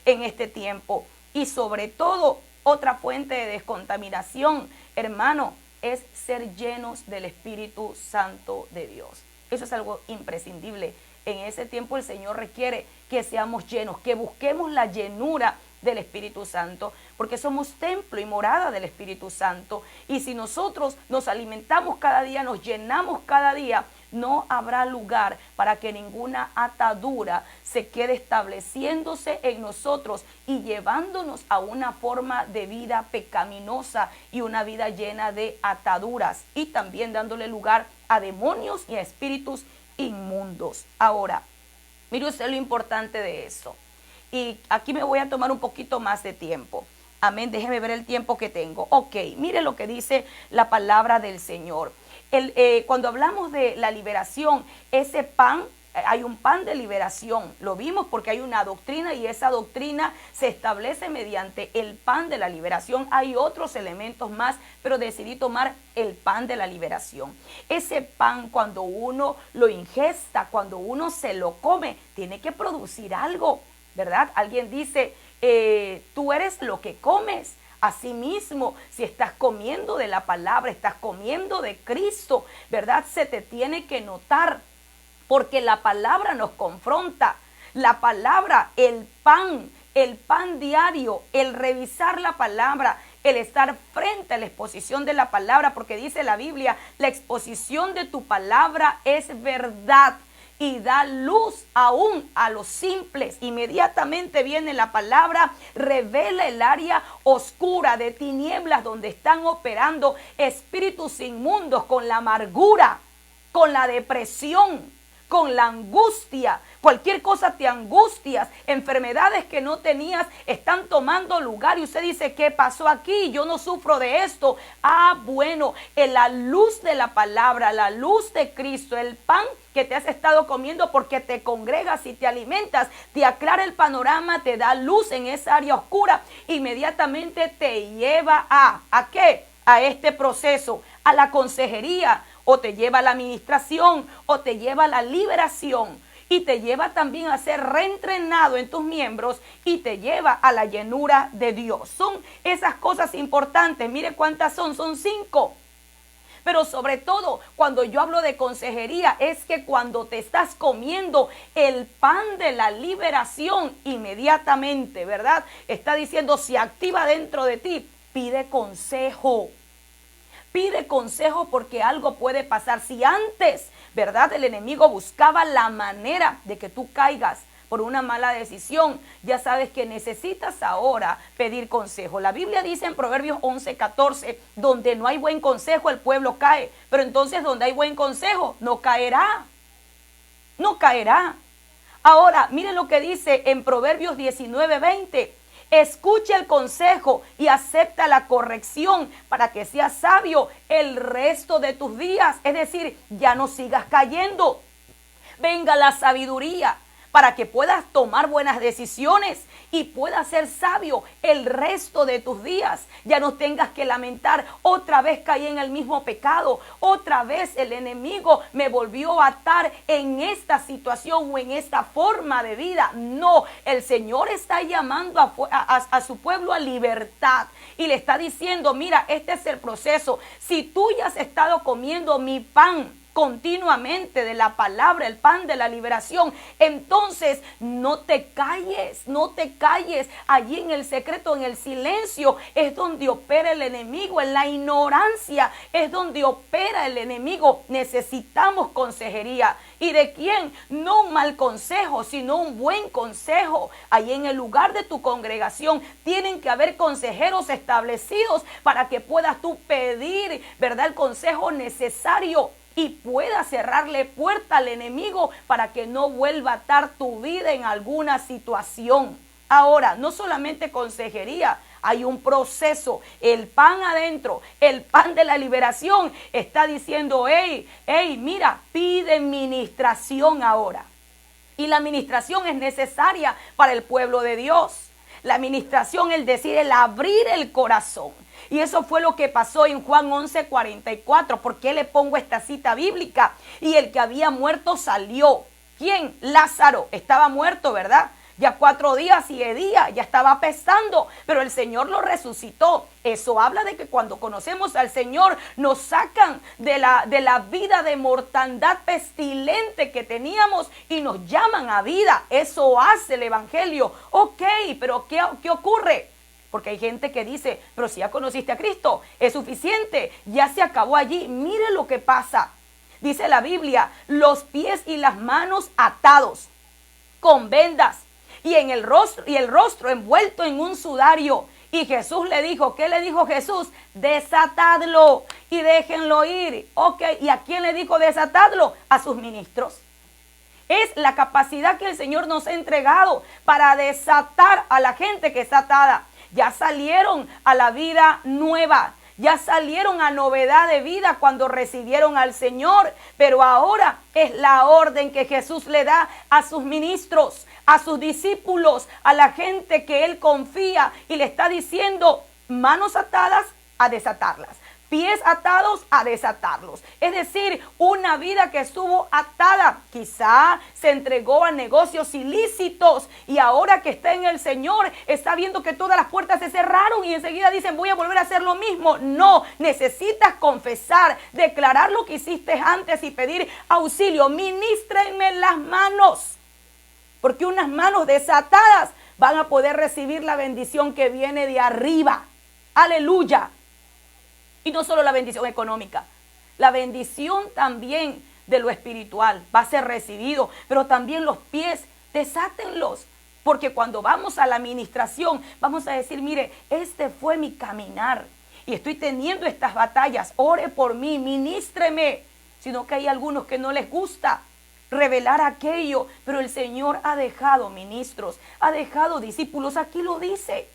en este tiempo. Y sobre todo, otra fuente de descontaminación, hermano, es ser llenos del Espíritu Santo de Dios. Eso es algo imprescindible. En ese tiempo el Señor requiere que seamos llenos, que busquemos la llenura del Espíritu Santo, porque somos templo y morada del Espíritu Santo. Y si nosotros nos alimentamos cada día, nos llenamos cada día, no habrá lugar para que ninguna atadura se quede estableciéndose en nosotros y llevándonos a una forma de vida pecaminosa y una vida llena de ataduras, y también dándole lugar a demonios y a espíritus inmundos. Ahora, mire usted lo importante de eso. Y aquí me voy a tomar un poquito más de tiempo. Amén, déjeme ver el tiempo que tengo. Ok, mire lo que dice la palabra del Señor. Cuando hablamos de la liberación, ese pan, hay un pan de liberación. Lo vimos porque hay una doctrina y esa doctrina se establece mediante el pan de la liberación. Hay otros elementos más, pero decidí tomar el pan de la liberación. Ese pan, cuando uno lo ingesta, cuando uno se lo come, tiene que producir algo, ¿verdad? Alguien dice, tú eres lo que comes. Asimismo, si estás comiendo de la palabra, estás comiendo de Cristo, ¿verdad? Se te tiene que notar, porque la palabra nos confronta. La palabra, el pan diario, el revisar la palabra, el estar frente a la exposición de la palabra, porque dice la Biblia, la exposición de tu palabra es verdad y da luz aún a los simples. Inmediatamente viene la palabra, revela el área oscura de tinieblas donde están operando espíritus inmundos con la amargura, con la depresión, con la angustia. Cualquier cosa te angustias, enfermedades que no tenías están tomando lugar y usted dice, ¿qué pasó aquí? Yo no sufro de esto. Bueno, en la luz de la palabra, la luz de Cristo, el pan que te has estado comiendo porque te congregas y te alimentas, te aclara el panorama, te da luz en esa área oscura, inmediatamente te lleva ¿a qué? A este proceso, a la consejería, o te lleva a la administración, o te lleva a la liberación, y te lleva también a ser reentrenado en tus miembros y te lleva a la llenura de Dios. Son esas cosas importantes. Mire cuántas son 5. Pero sobre todo, cuando yo hablo de consejería, es que cuando te estás comiendo el pan de la liberación, inmediatamente, ¿verdad? Está diciendo, se activa dentro de ti, pide consejo. Pide consejo porque algo puede pasar. Si antes, ¿verdad?, el enemigo buscaba la manera de que tú caigas por una mala decisión, ya sabes que necesitas ahora pedir consejo. La Biblia dice en Proverbios 11:14, donde no hay buen consejo el pueblo cae, pero entonces donde hay buen consejo no caerá. No caerá. Ahora, miren lo que dice en Proverbios 19:20. Escucha el consejo y acepta la corrección para que seas sabio el resto de tus días. Es decir, ya no sigas cayendo. Venga la sabiduría para que puedas tomar buenas decisiones y puedas ser sabio el resto de tus días. Ya no tengas que lamentar, otra vez caí en el mismo pecado, otra vez el enemigo me volvió a atar en esta situación o en esta forma de vida. No, el Señor está llamando a su pueblo a libertad y le está diciendo, mira, este es el proceso. Si tú ya has estado comiendo mi pan continuamente de la palabra, el pan de la liberación, entonces no te calles, no te calles. Allí en el secreto, en el silencio, es donde opera el enemigo. En la ignorancia es donde opera el enemigo. Necesitamos consejería. ¿Y de quién? No un mal consejo, sino un buen consejo. Allí en el lugar de tu congregación tienen que haber consejeros establecidos para que puedas tú pedir, ¿verdad?, el consejo necesario y pueda cerrarle puerta al enemigo para que no vuelva a atar tu vida en alguna situación. Ahora, no solamente consejería, hay un proceso. El pan adentro, el pan de la liberación, está diciendo, hey, mira, pide ministración ahora. Y la ministración es necesaria para el pueblo de Dios. La ministración, el decir, el abrir el corazón. Y eso fue lo que pasó en Juan 11:44. ¿Por qué le pongo esta cita bíblica? Y el que había muerto salió. ¿Quién? Lázaro. Estaba muerto, ¿verdad? Ya 4 días y ya estaba apestando, pero el Señor lo resucitó. Eso habla de que cuando conocemos al Señor nos sacan de la vida de mortandad pestilente que teníamos y nos llaman a vida. Eso hace el Evangelio. Ok, pero ¿qué ocurre? Porque hay gente que dice, pero si ya conociste a Cristo, es suficiente, ya se acabó allí. Mire lo que pasa. Dice la Biblia, los pies y las manos atados con vendas y el rostro envuelto en un sudario. Y Jesús le dijo, ¿qué le dijo Jesús? Desatadlo y déjenlo ir. Ok, ¿y a quién le dijo desatadlo? A sus ministros. Es la capacidad que el Señor nos ha entregado para desatar a la gente que está atada. Ya salieron a la vida nueva, ya salieron a novedad de vida cuando recibieron al Señor, pero ahora es la orden que Jesús le da a sus ministros, a sus discípulos, a la gente que Él confía, y le está diciendo: manos atadas, a desatarlas. Pies atados, a desatarlos. Es decir, una vida que estuvo atada, quizá se entregó a negocios ilícitos, y ahora que está en el Señor, está viendo que todas las puertas se cerraron y enseguida dicen: voy a volver a hacer lo mismo. No, necesitas confesar, declarar lo que hiciste antes y pedir auxilio. Ministrenme las manos, porque unas manos desatadas van a poder recibir la bendición que viene de arriba. Aleluya. Y no solo la bendición económica, la bendición también de lo espiritual va a ser recibido, pero también los pies, desátenlos. Porque cuando vamos a la administración, vamos a decir: mire, este fue mi caminar y estoy teniendo estas batallas, ore por mí, ministreme. Sino que hay algunos que no les gusta revelar aquello, pero el Señor ha dejado ministros, ha dejado discípulos, aquí lo dice.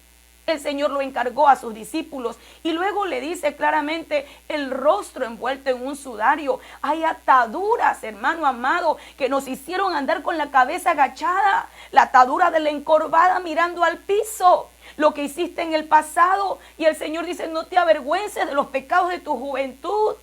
El Señor lo encargó a sus discípulos y luego le dice claramente: el rostro envuelto en un sudario. Hay ataduras, hermano amado, que nos hicieron andar con la cabeza agachada. La atadura de la encorvada mirando al piso. Lo que hiciste en el pasado. Y el Señor dice: no te avergüences de los pecados de tu juventud,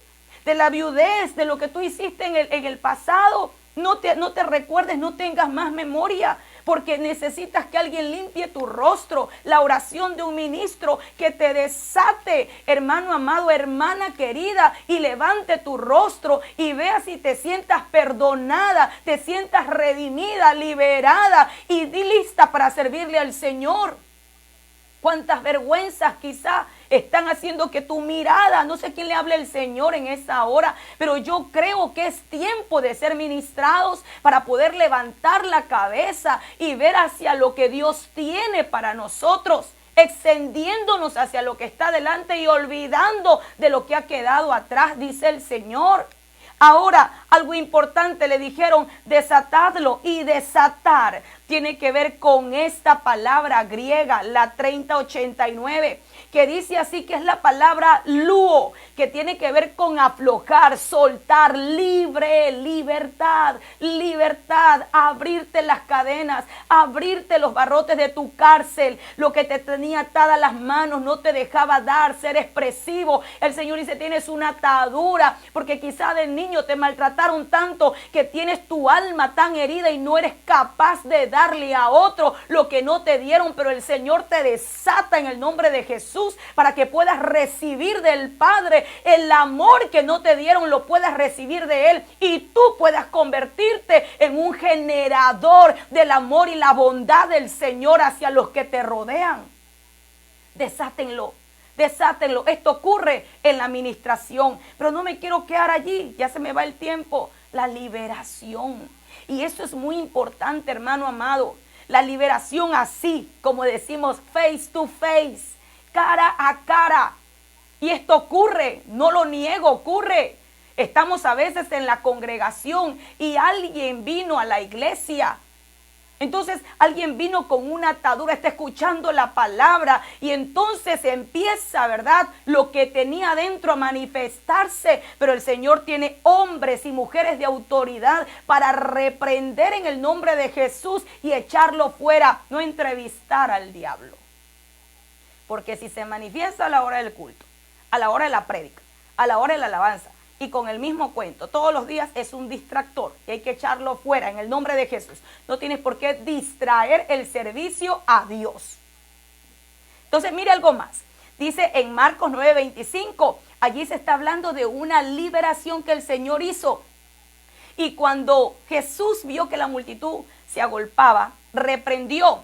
de la viudez, de lo que tú hiciste en el pasado. No te recuerdes, no tengas más memoria, porque necesitas que alguien limpie tu rostro. La oración de un ministro que te desate, hermano amado, hermana querida, y levante tu rostro y vea si te sientas perdonada, te sientas redimida, liberada y lista para servirle al Señor. Cuántas vergüenzas quizá están haciendo que tu mirada, no sé quién le hable el Señor en esa hora, pero yo creo que es tiempo de ser ministrados para poder levantar la cabeza y ver hacia lo que Dios tiene para nosotros, extendiéndonos hacia lo que está delante y olvidando de lo que ha quedado atrás, dice el Señor. Ahora, algo importante, le dijeron: desatadlo, y desatar tiene que ver con esta palabra griega, la 3089, que dice así, que es la palabra luo, que tiene que ver con aflojar, soltar, libre, libertad, libertad, abrirte las cadenas, abrirte los barrotes de tu cárcel, lo que te tenía atadas las manos, no te dejaba dar, ser expresivo. El Señor dice: tienes una atadura, porque quizá de niño te maltrataron tanto que tienes tu alma tan herida y no eres capaz de darle a otro lo que no te dieron, pero el Señor te desata en el nombre de Jesús para que puedas recibir del Padre el amor que no te dieron, lo puedas recibir de Él y tú puedas convertirte en un generador del amor y la bondad del Señor hacia los que te rodean. Desátenlo. Desátenlo. Esto ocurre en la administración, pero no me quiero quedar allí, ya se me va el tiempo. La liberación, y eso es muy importante, hermano amado. La liberación, así como decimos, face to face, cara a cara. Y esto ocurre, no lo niego, ocurre. Estamos a veces en la congregación y alguien vino a la iglesia. Entonces alguien vino con una atadura, está escuchando la palabra y entonces empieza, ¿verdad?, lo que tenía adentro a manifestarse. Pero el Señor tiene hombres y mujeres de autoridad para reprender en el nombre de Jesús y echarlo fuera, no entrevistar al diablo. Porque si se manifiesta a la hora del culto, a la hora de la prédica, a la hora de la alabanza, y con el mismo cuento todos los días, es un distractor y hay que echarlo fuera en el nombre de Jesús. No tienes por qué distraer el servicio a Dios. Entonces mire algo más. Dice en Marcos 9:25, allí se está hablando de una liberación que el Señor hizo. Y cuando Jesús vio que la multitud se agolpaba, reprendió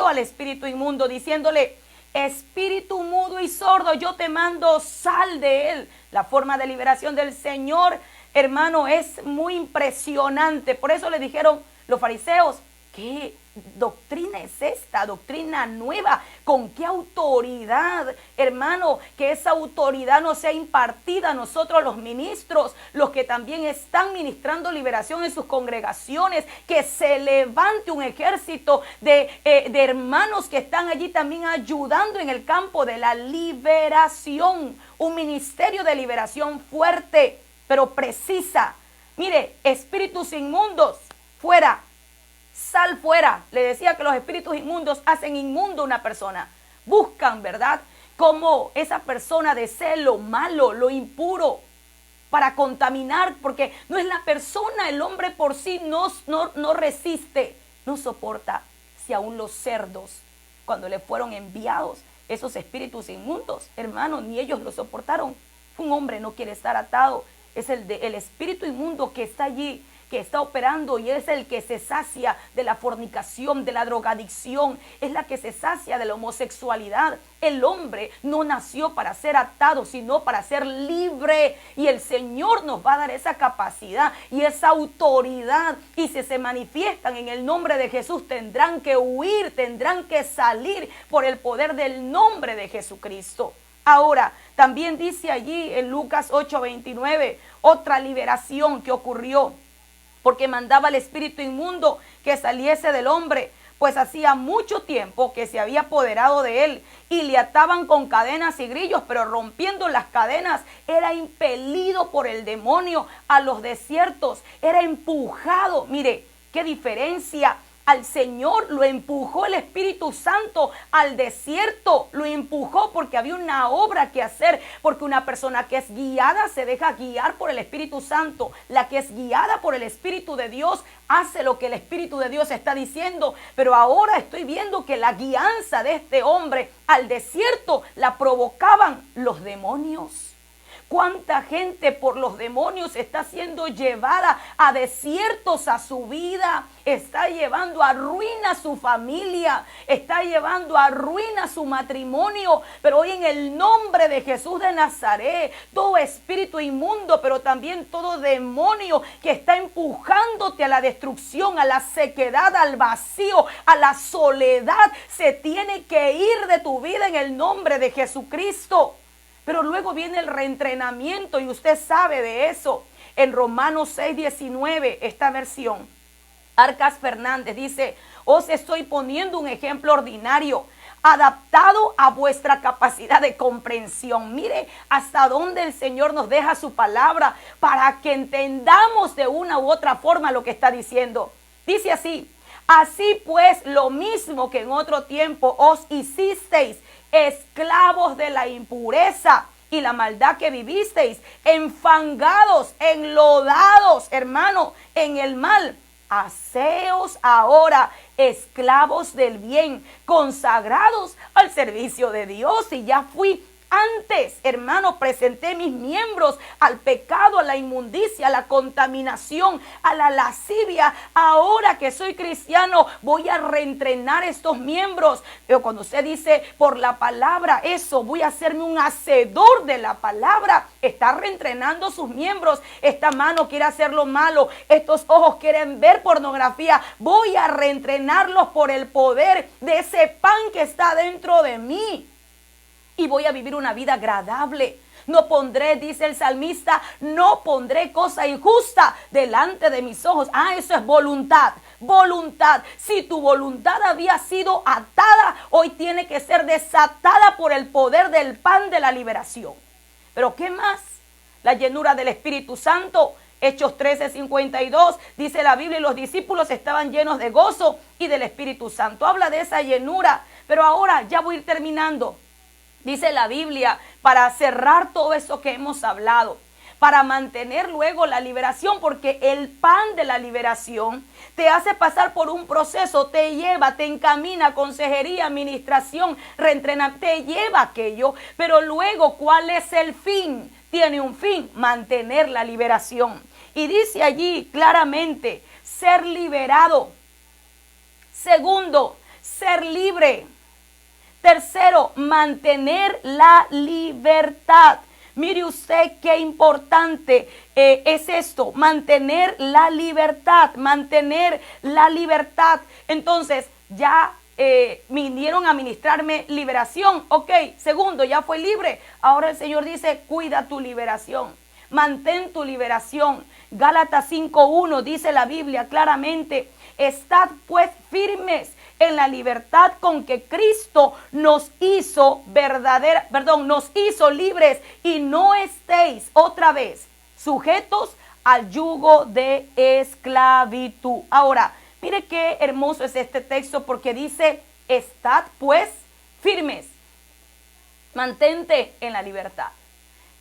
al espíritu inmundo, diciéndole: espíritu mudo y sordo, yo te mando, sal de él. La forma de liberación del Señor, hermano, es muy impresionante. Por eso le dijeron los fariseos: ¿qué doctrina es esta? Doctrina nueva. ¿Con qué autoridad? Hermano, que esa autoridad no sea impartida a nosotros los ministros, los que también están ministrando liberación en sus congregaciones, que se levante un ejército de hermanos que están allí también ayudando en el campo de la liberación. Un ministerio de liberación fuerte, pero precisa. Mire, espíritus inmundos, fuera. Sal fuera. Le decía que los espíritus inmundos hacen inmundo a una persona. Buscan, ¿verdad?, cómo esa persona desee lo malo, lo impuro, para contaminar, porque no es la persona, el hombre por sí no resiste, no soporta. Si aún los cerdos, cuando le fueron enviados esos espíritus inmundos, hermanos, ni ellos lo soportaron. Un hombre no quiere estar atado. Es el espíritu inmundo que está allí, que está operando, y es el que se sacia de la fornicación, de la drogadicción, es la que se sacia de la homosexualidad. El hombre no nació para ser atado, sino para ser libre, y el Señor nos va a dar esa capacidad y esa autoridad, y si se manifiestan en el nombre de Jesús, tendrán que huir, tendrán que salir por el poder del nombre de Jesucristo. Ahora, también dice allí en Lucas 8:29, otra liberación que ocurrió, porque mandaba al espíritu inmundo que saliese del hombre, pues hacía mucho tiempo que se había apoderado de él, y le ataban con cadenas y grillos, pero rompiendo las cadenas era impelido por el demonio a los desiertos, era empujado. Mire, qué diferencia. Al Señor lo empujó el Espíritu Santo al desierto, lo empujó porque había una obra que hacer, porque una persona que es guiada se deja guiar por el Espíritu Santo. La que es guiada por el Espíritu de Dios hace lo que el Espíritu de Dios está diciendo. Pero ahora estoy viendo que la guianza de este hombre al desierto la provocaban los demonios. ¿Cuánta gente por los demonios está siendo llevada a desiertos a su vida? Está llevando a ruina su familia, está llevando a ruina su matrimonio. Pero hoy en el nombre de Jesús de Nazaret, todo espíritu inmundo, pero también todo demonio que está empujándote a la destrucción, a la sequedad, al vacío, a la soledad, se tiene que ir de tu vida en el nombre de Jesucristo. Pero luego viene el reentrenamiento, y usted sabe de eso. En Romanos 6:19, esta versión, Arcas Fernández dice: os estoy poniendo un ejemplo ordinario, adaptado a vuestra capacidad de comprensión. Mire hasta dónde el Señor nos deja su palabra para que entendamos de una u otra forma lo que está diciendo. Dice así: así pues, lo mismo que en otro tiempo os hicisteis esclavos de la impureza y la maldad que vivisteis, enfangados, enlodados, hermano, en el mal, haceos ahora esclavos del bien, consagrados al servicio de Dios. Y ya fui antes, hermano, presenté mis miembros al pecado, a la inmundicia, a la contaminación, a la lascivia. Ahora que soy cristiano, voy a reentrenar estos miembros. Pero cuando usted dice por la palabra, eso, voy a hacerme un hacedor de la palabra. Está reentrenando sus miembros. Esta mano quiere hacer lo malo. Estos ojos quieren ver pornografía. Voy a reentrenarlos por el poder de ese pan que está dentro de mí. Y voy a vivir una vida agradable. No pondré, dice el salmista, no pondré cosa injusta delante de mis ojos. Eso es voluntad, voluntad. Si tu voluntad había sido atada, hoy tiene que ser desatada por el poder del pan de la liberación. Pero ¿qué más? La llenura del Espíritu Santo. Hechos 13:52, dice la Biblia, y los discípulos estaban llenos de gozo y del Espíritu Santo. Habla de esa llenura. Pero ahora ya voy a ir terminando. Dice la Biblia, para cerrar todo eso que hemos hablado, para mantener luego la liberación, porque el pan de la liberación te hace pasar por un proceso, te lleva, te encamina, consejería, administración, reentrenamiento, te lleva aquello. Pero luego, ¿cuál es el fin? Tiene un fin: mantener la liberación. Y dice allí claramente, ser liberado. Segundo, ser libre. Tercero, mantener la libertad. Mire usted qué importante es esto, mantener la libertad, mantener la libertad. Entonces, ya vinieron a ministrarme liberación. Ok, segundo, ya fue libre. Ahora el Señor dice, cuida tu liberación, mantén tu liberación. Gálatas 5:1 dice la Biblia claramente, estad pues firmes en la libertad con que Cristo nos hizo nos hizo libres, y no estéis otra vez sujetos al yugo de esclavitud. Ahora, mire qué hermoso es este texto, porque dice, estad pues firmes, mantente en la libertad.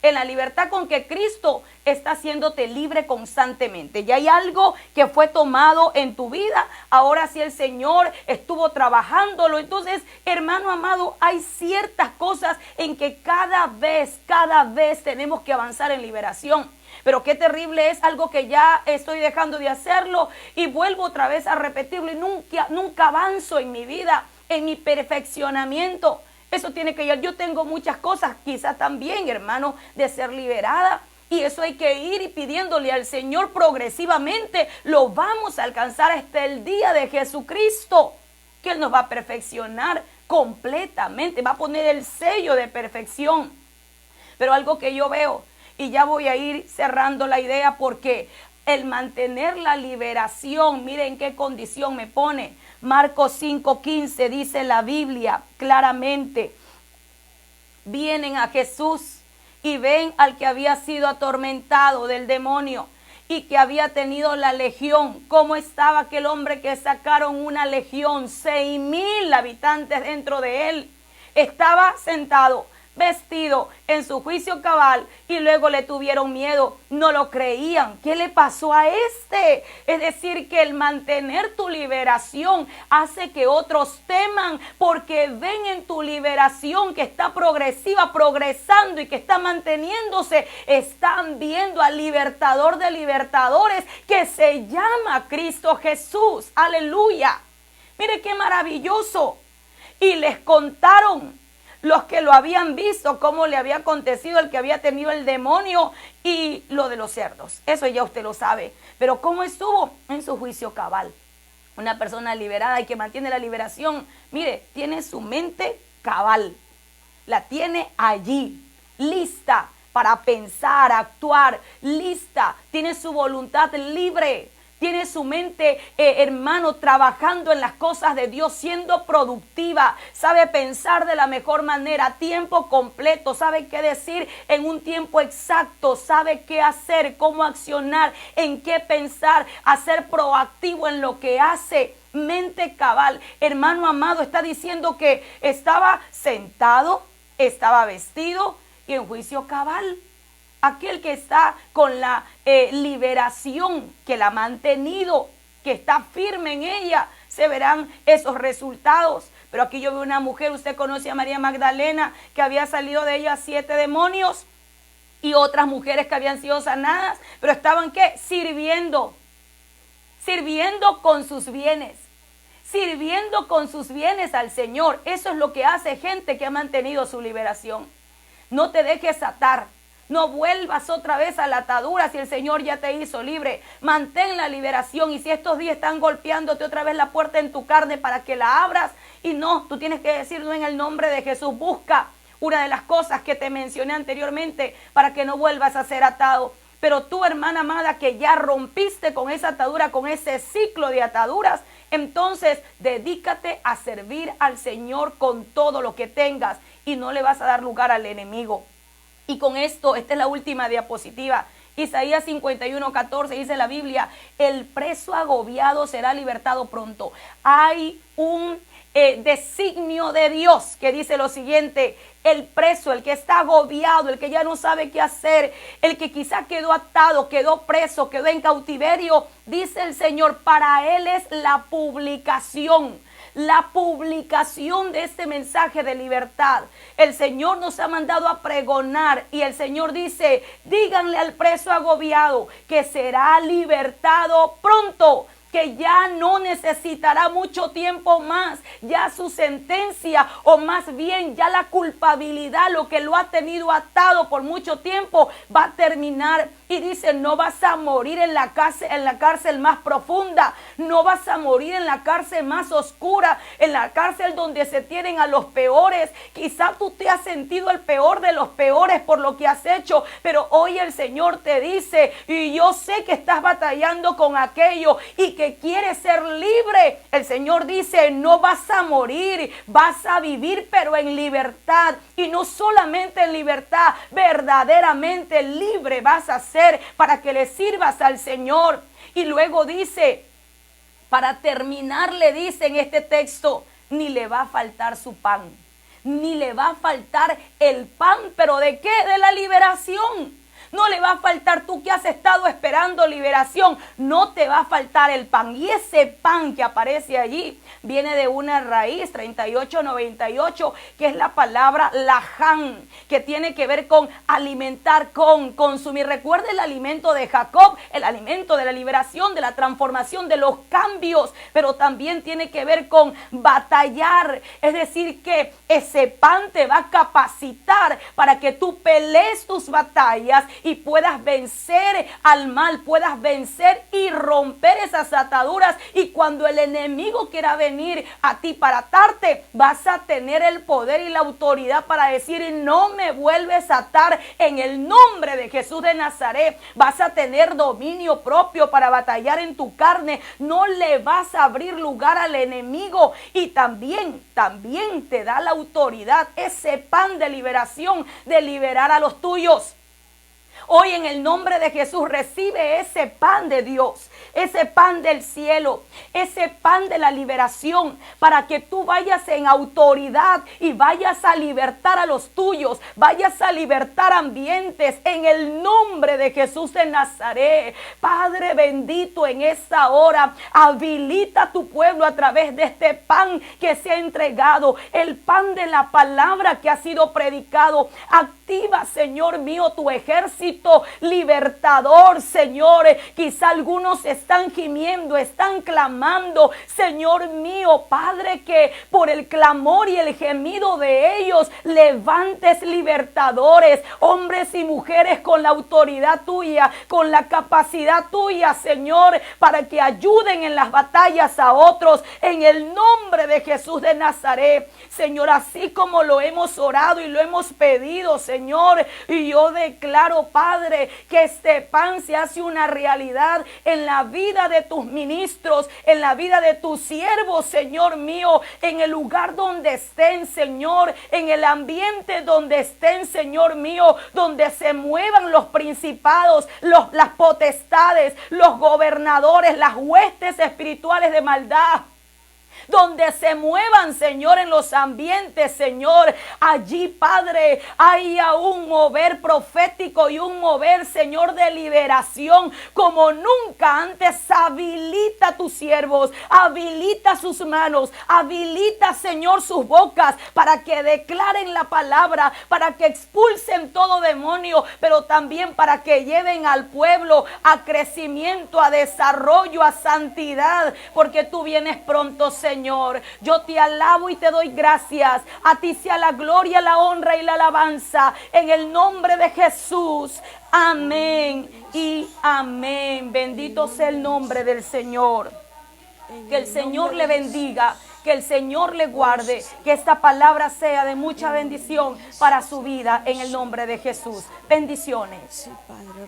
En la libertad con que Cristo está haciéndote libre constantemente. Ya hay algo que fue tomado en tu vida. Ahora sí el Señor estuvo trabajándolo. Entonces, hermano amado, hay ciertas cosas en que cada vez tenemos que avanzar en liberación. Pero qué terrible es algo que ya estoy dejando de hacerlo y vuelvo otra vez a repetirlo y nunca avanzo en mi vida, en mi perfeccionamiento. Eso tiene que ir. Yo tengo muchas cosas, quizás también, hermano, de ser liberada. Y eso hay que ir y pidiéndole al Señor progresivamente. Lo vamos a alcanzar hasta el día de Jesucristo, que Él nos va a perfeccionar completamente. Va a poner el sello de perfección. Pero algo que yo veo, y ya voy a ir cerrando la idea, porque el mantener la liberación, miren qué condición me pone. Marcos 5:15 dice la Biblia claramente, vienen a Jesús y ven al que había sido atormentado del demonio y que había tenido la legión. ¿Cómo estaba aquel hombre que sacaron una legión? 6,000 habitantes dentro de él. Estaba sentado, vestido en su juicio cabal, y luego le tuvieron miedo, no lo creían. ¿Qué le pasó a este? Es decir, que el mantener tu liberación hace que otros teman, porque ven en tu liberación que está progresiva, progresando y que está manteniéndose. Están viendo al libertador de libertadores, que se llama Cristo Jesús. Aleluya. Mire qué maravilloso. Y les contaron los que lo habían visto, cómo le había acontecido el que había tenido el demonio y lo de los cerdos. Eso ya usted lo sabe. Pero cómo estuvo en su juicio cabal. Una persona liberada y que mantiene la liberación, mire, tiene su mente cabal. La tiene allí, lista para pensar, actuar, lista. Tiene su voluntad libre. Tiene su mente, hermano, trabajando en las cosas de Dios, siendo productiva. Sabe pensar de la mejor manera, tiempo completo. Sabe qué decir en un tiempo exacto. Sabe qué hacer, cómo accionar, en qué pensar, a ser proactivo en lo que hace. Mente cabal. Hermano amado, está diciendo que estaba sentado, estaba vestido y en juicio cabal. Aquel que está con la liberación, que la ha mantenido, que está firme en ella, se verán esos resultados. Pero aquí yo veo una mujer, usted conoce a María Magdalena, que había salido de ella 7 demonios, y otras mujeres que habían sido sanadas, pero estaban ¿qué? Sirviendo con sus bienes. Sirviendo con sus bienes al Señor. Eso es lo que hace gente que ha mantenido su liberación. No te dejes atar. No vuelvas otra vez a la atadura si el Señor ya te hizo libre. Mantén la liberación, y si estos días están golpeándote otra vez la puerta en tu carne para que la abras, y no, tú tienes que decirlo en el nombre de Jesús. Busca una de las cosas que te mencioné anteriormente para que no vuelvas a ser atado. Pero tú, hermana amada, que ya rompiste con esa atadura, con ese ciclo de ataduras, entonces dedícate a servir al Señor con todo lo que tengas, y no le vas a dar lugar al enemigo. Y con esto, esta es la última diapositiva. Isaías 51:14 dice la Biblia, el preso agobiado será libertado pronto. Hay un designio de Dios que dice lo siguiente: el preso, el que está agobiado, el que ya no sabe qué hacer, el que quizá quedó atado, quedó preso, quedó en cautiverio, dice el Señor, para él es la publicación de este mensaje de libertad. El Señor nos ha mandado a pregonar, y el Señor dice, díganle al preso agobiado que será libertado pronto. que ya no necesitará mucho tiempo más. Ya su sentencia, o más bien ya la culpabilidad, lo que lo ha tenido atado por mucho tiempo, va a terminar. Y dice, no vas a morir en la cárcel más profunda, no vas a morir en la cárcel más oscura, en la cárcel donde se tienen a los peores. Quizá tú te has sentido el peor de los peores por lo que has hecho, pero hoy el Señor te dice, y yo sé que estás batallando con aquello y que quieres ser libre. El Señor dice, no vas a morir, vas a vivir, pero en libertad. Y no solamente en libertad, verdaderamente libre vas a ser, para que le sirvas al Señor. Y luego dice, para terminar, le dice en este texto, ni le va a faltar su pan, ni le va a faltar el pan, pero ¿de qué? De la liberación. No le va a faltar, tú que has estado esperando liberación, no te va a faltar el pan. Y ese pan que aparece allí viene de una raíz, 3898, que es la palabra laján, que tiene que ver con alimentar, con consumir. Recuerda el alimento de Jacob, el alimento de la liberación, de la transformación, de los cambios, pero también tiene que ver con batallar. Es decir, que ese pan te va a capacitar para que tú pelees tus batallas y puedas vencer al mal, puedas vencer y romper esas ataduras. Y cuando el enemigo quiera venir a ti para atarte, vas a tener el poder y la autoridad para decir, no me vuelves a atar en el nombre de Jesús de Nazaret. Vas a tener dominio propio para batallar en tu carne. No le vas a abrir lugar al enemigo. Y también te da la autoridad, ese pan de liberación, de liberar a los tuyos. Hoy en el nombre de Jesús recibe ese pan de Dios, ese pan del cielo, ese pan de la liberación, para que tú vayas en autoridad y vayas a libertar a los tuyos, vayas a libertar ambientes en el nombre de Jesús de Nazaret. Padre bendito, en esta hora habilita a tu pueblo a través de este pan que se ha entregado, el pan de la palabra que ha sido predicado. Activa, Señor mío, tu ejército libertador, Señor. Quizá algunos están gimiendo, están clamando, Señor mío, Padre, que por el clamor y el gemido de ellos levantes libertadores, hombres y mujeres con la autoridad tuya, con la capacidad tuya, Señor, para que ayuden en las batallas a otros, en el nombre de Jesús de Nazaret. Señor, así como lo hemos orado y lo hemos pedido, Señor, y yo declaro, Padre, que este pan se hace una realidad en la vida de tus ministros, en la vida de tus siervos, Señor mío, en el lugar donde estén, Señor, en el ambiente donde estén, Señor mío, donde se muevan los principados, las potestades, los gobernadores, las huestes espirituales de maldad. Donde se muevan, Señor, en los ambientes, Señor, allí, Padre, haya un mover profético y un mover, Señor, de liberación como nunca antes. Habilita a tus siervos, habilita sus manos, habilita, Señor, sus bocas para que declaren la palabra, para que expulsen todo demonio, pero también para que lleven al pueblo a crecimiento, a desarrollo, a santidad, porque tú vienes pronto, Señor. Yo te alabo y te doy gracias. A ti sea la gloria, la honra y la alabanza. En el nombre de Jesús. Amén y amén. Bendito sea el nombre del Señor. Que el Señor le bendiga. Que el Señor le guarde. Que esta palabra sea de mucha bendición para su vida. En el nombre de Jesús. Bendiciones. Sí, Padre,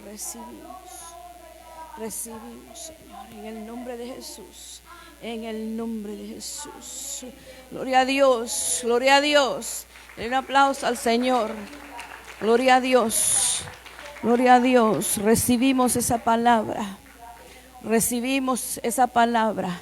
recibimos, Señor, en el nombre de Jesús. En el nombre de Jesús. Gloria a Dios, gloria a Dios. Den un aplauso al Señor. Gloria a Dios, gloria a Dios. Recibimos esa palabra. Recibimos esa palabra.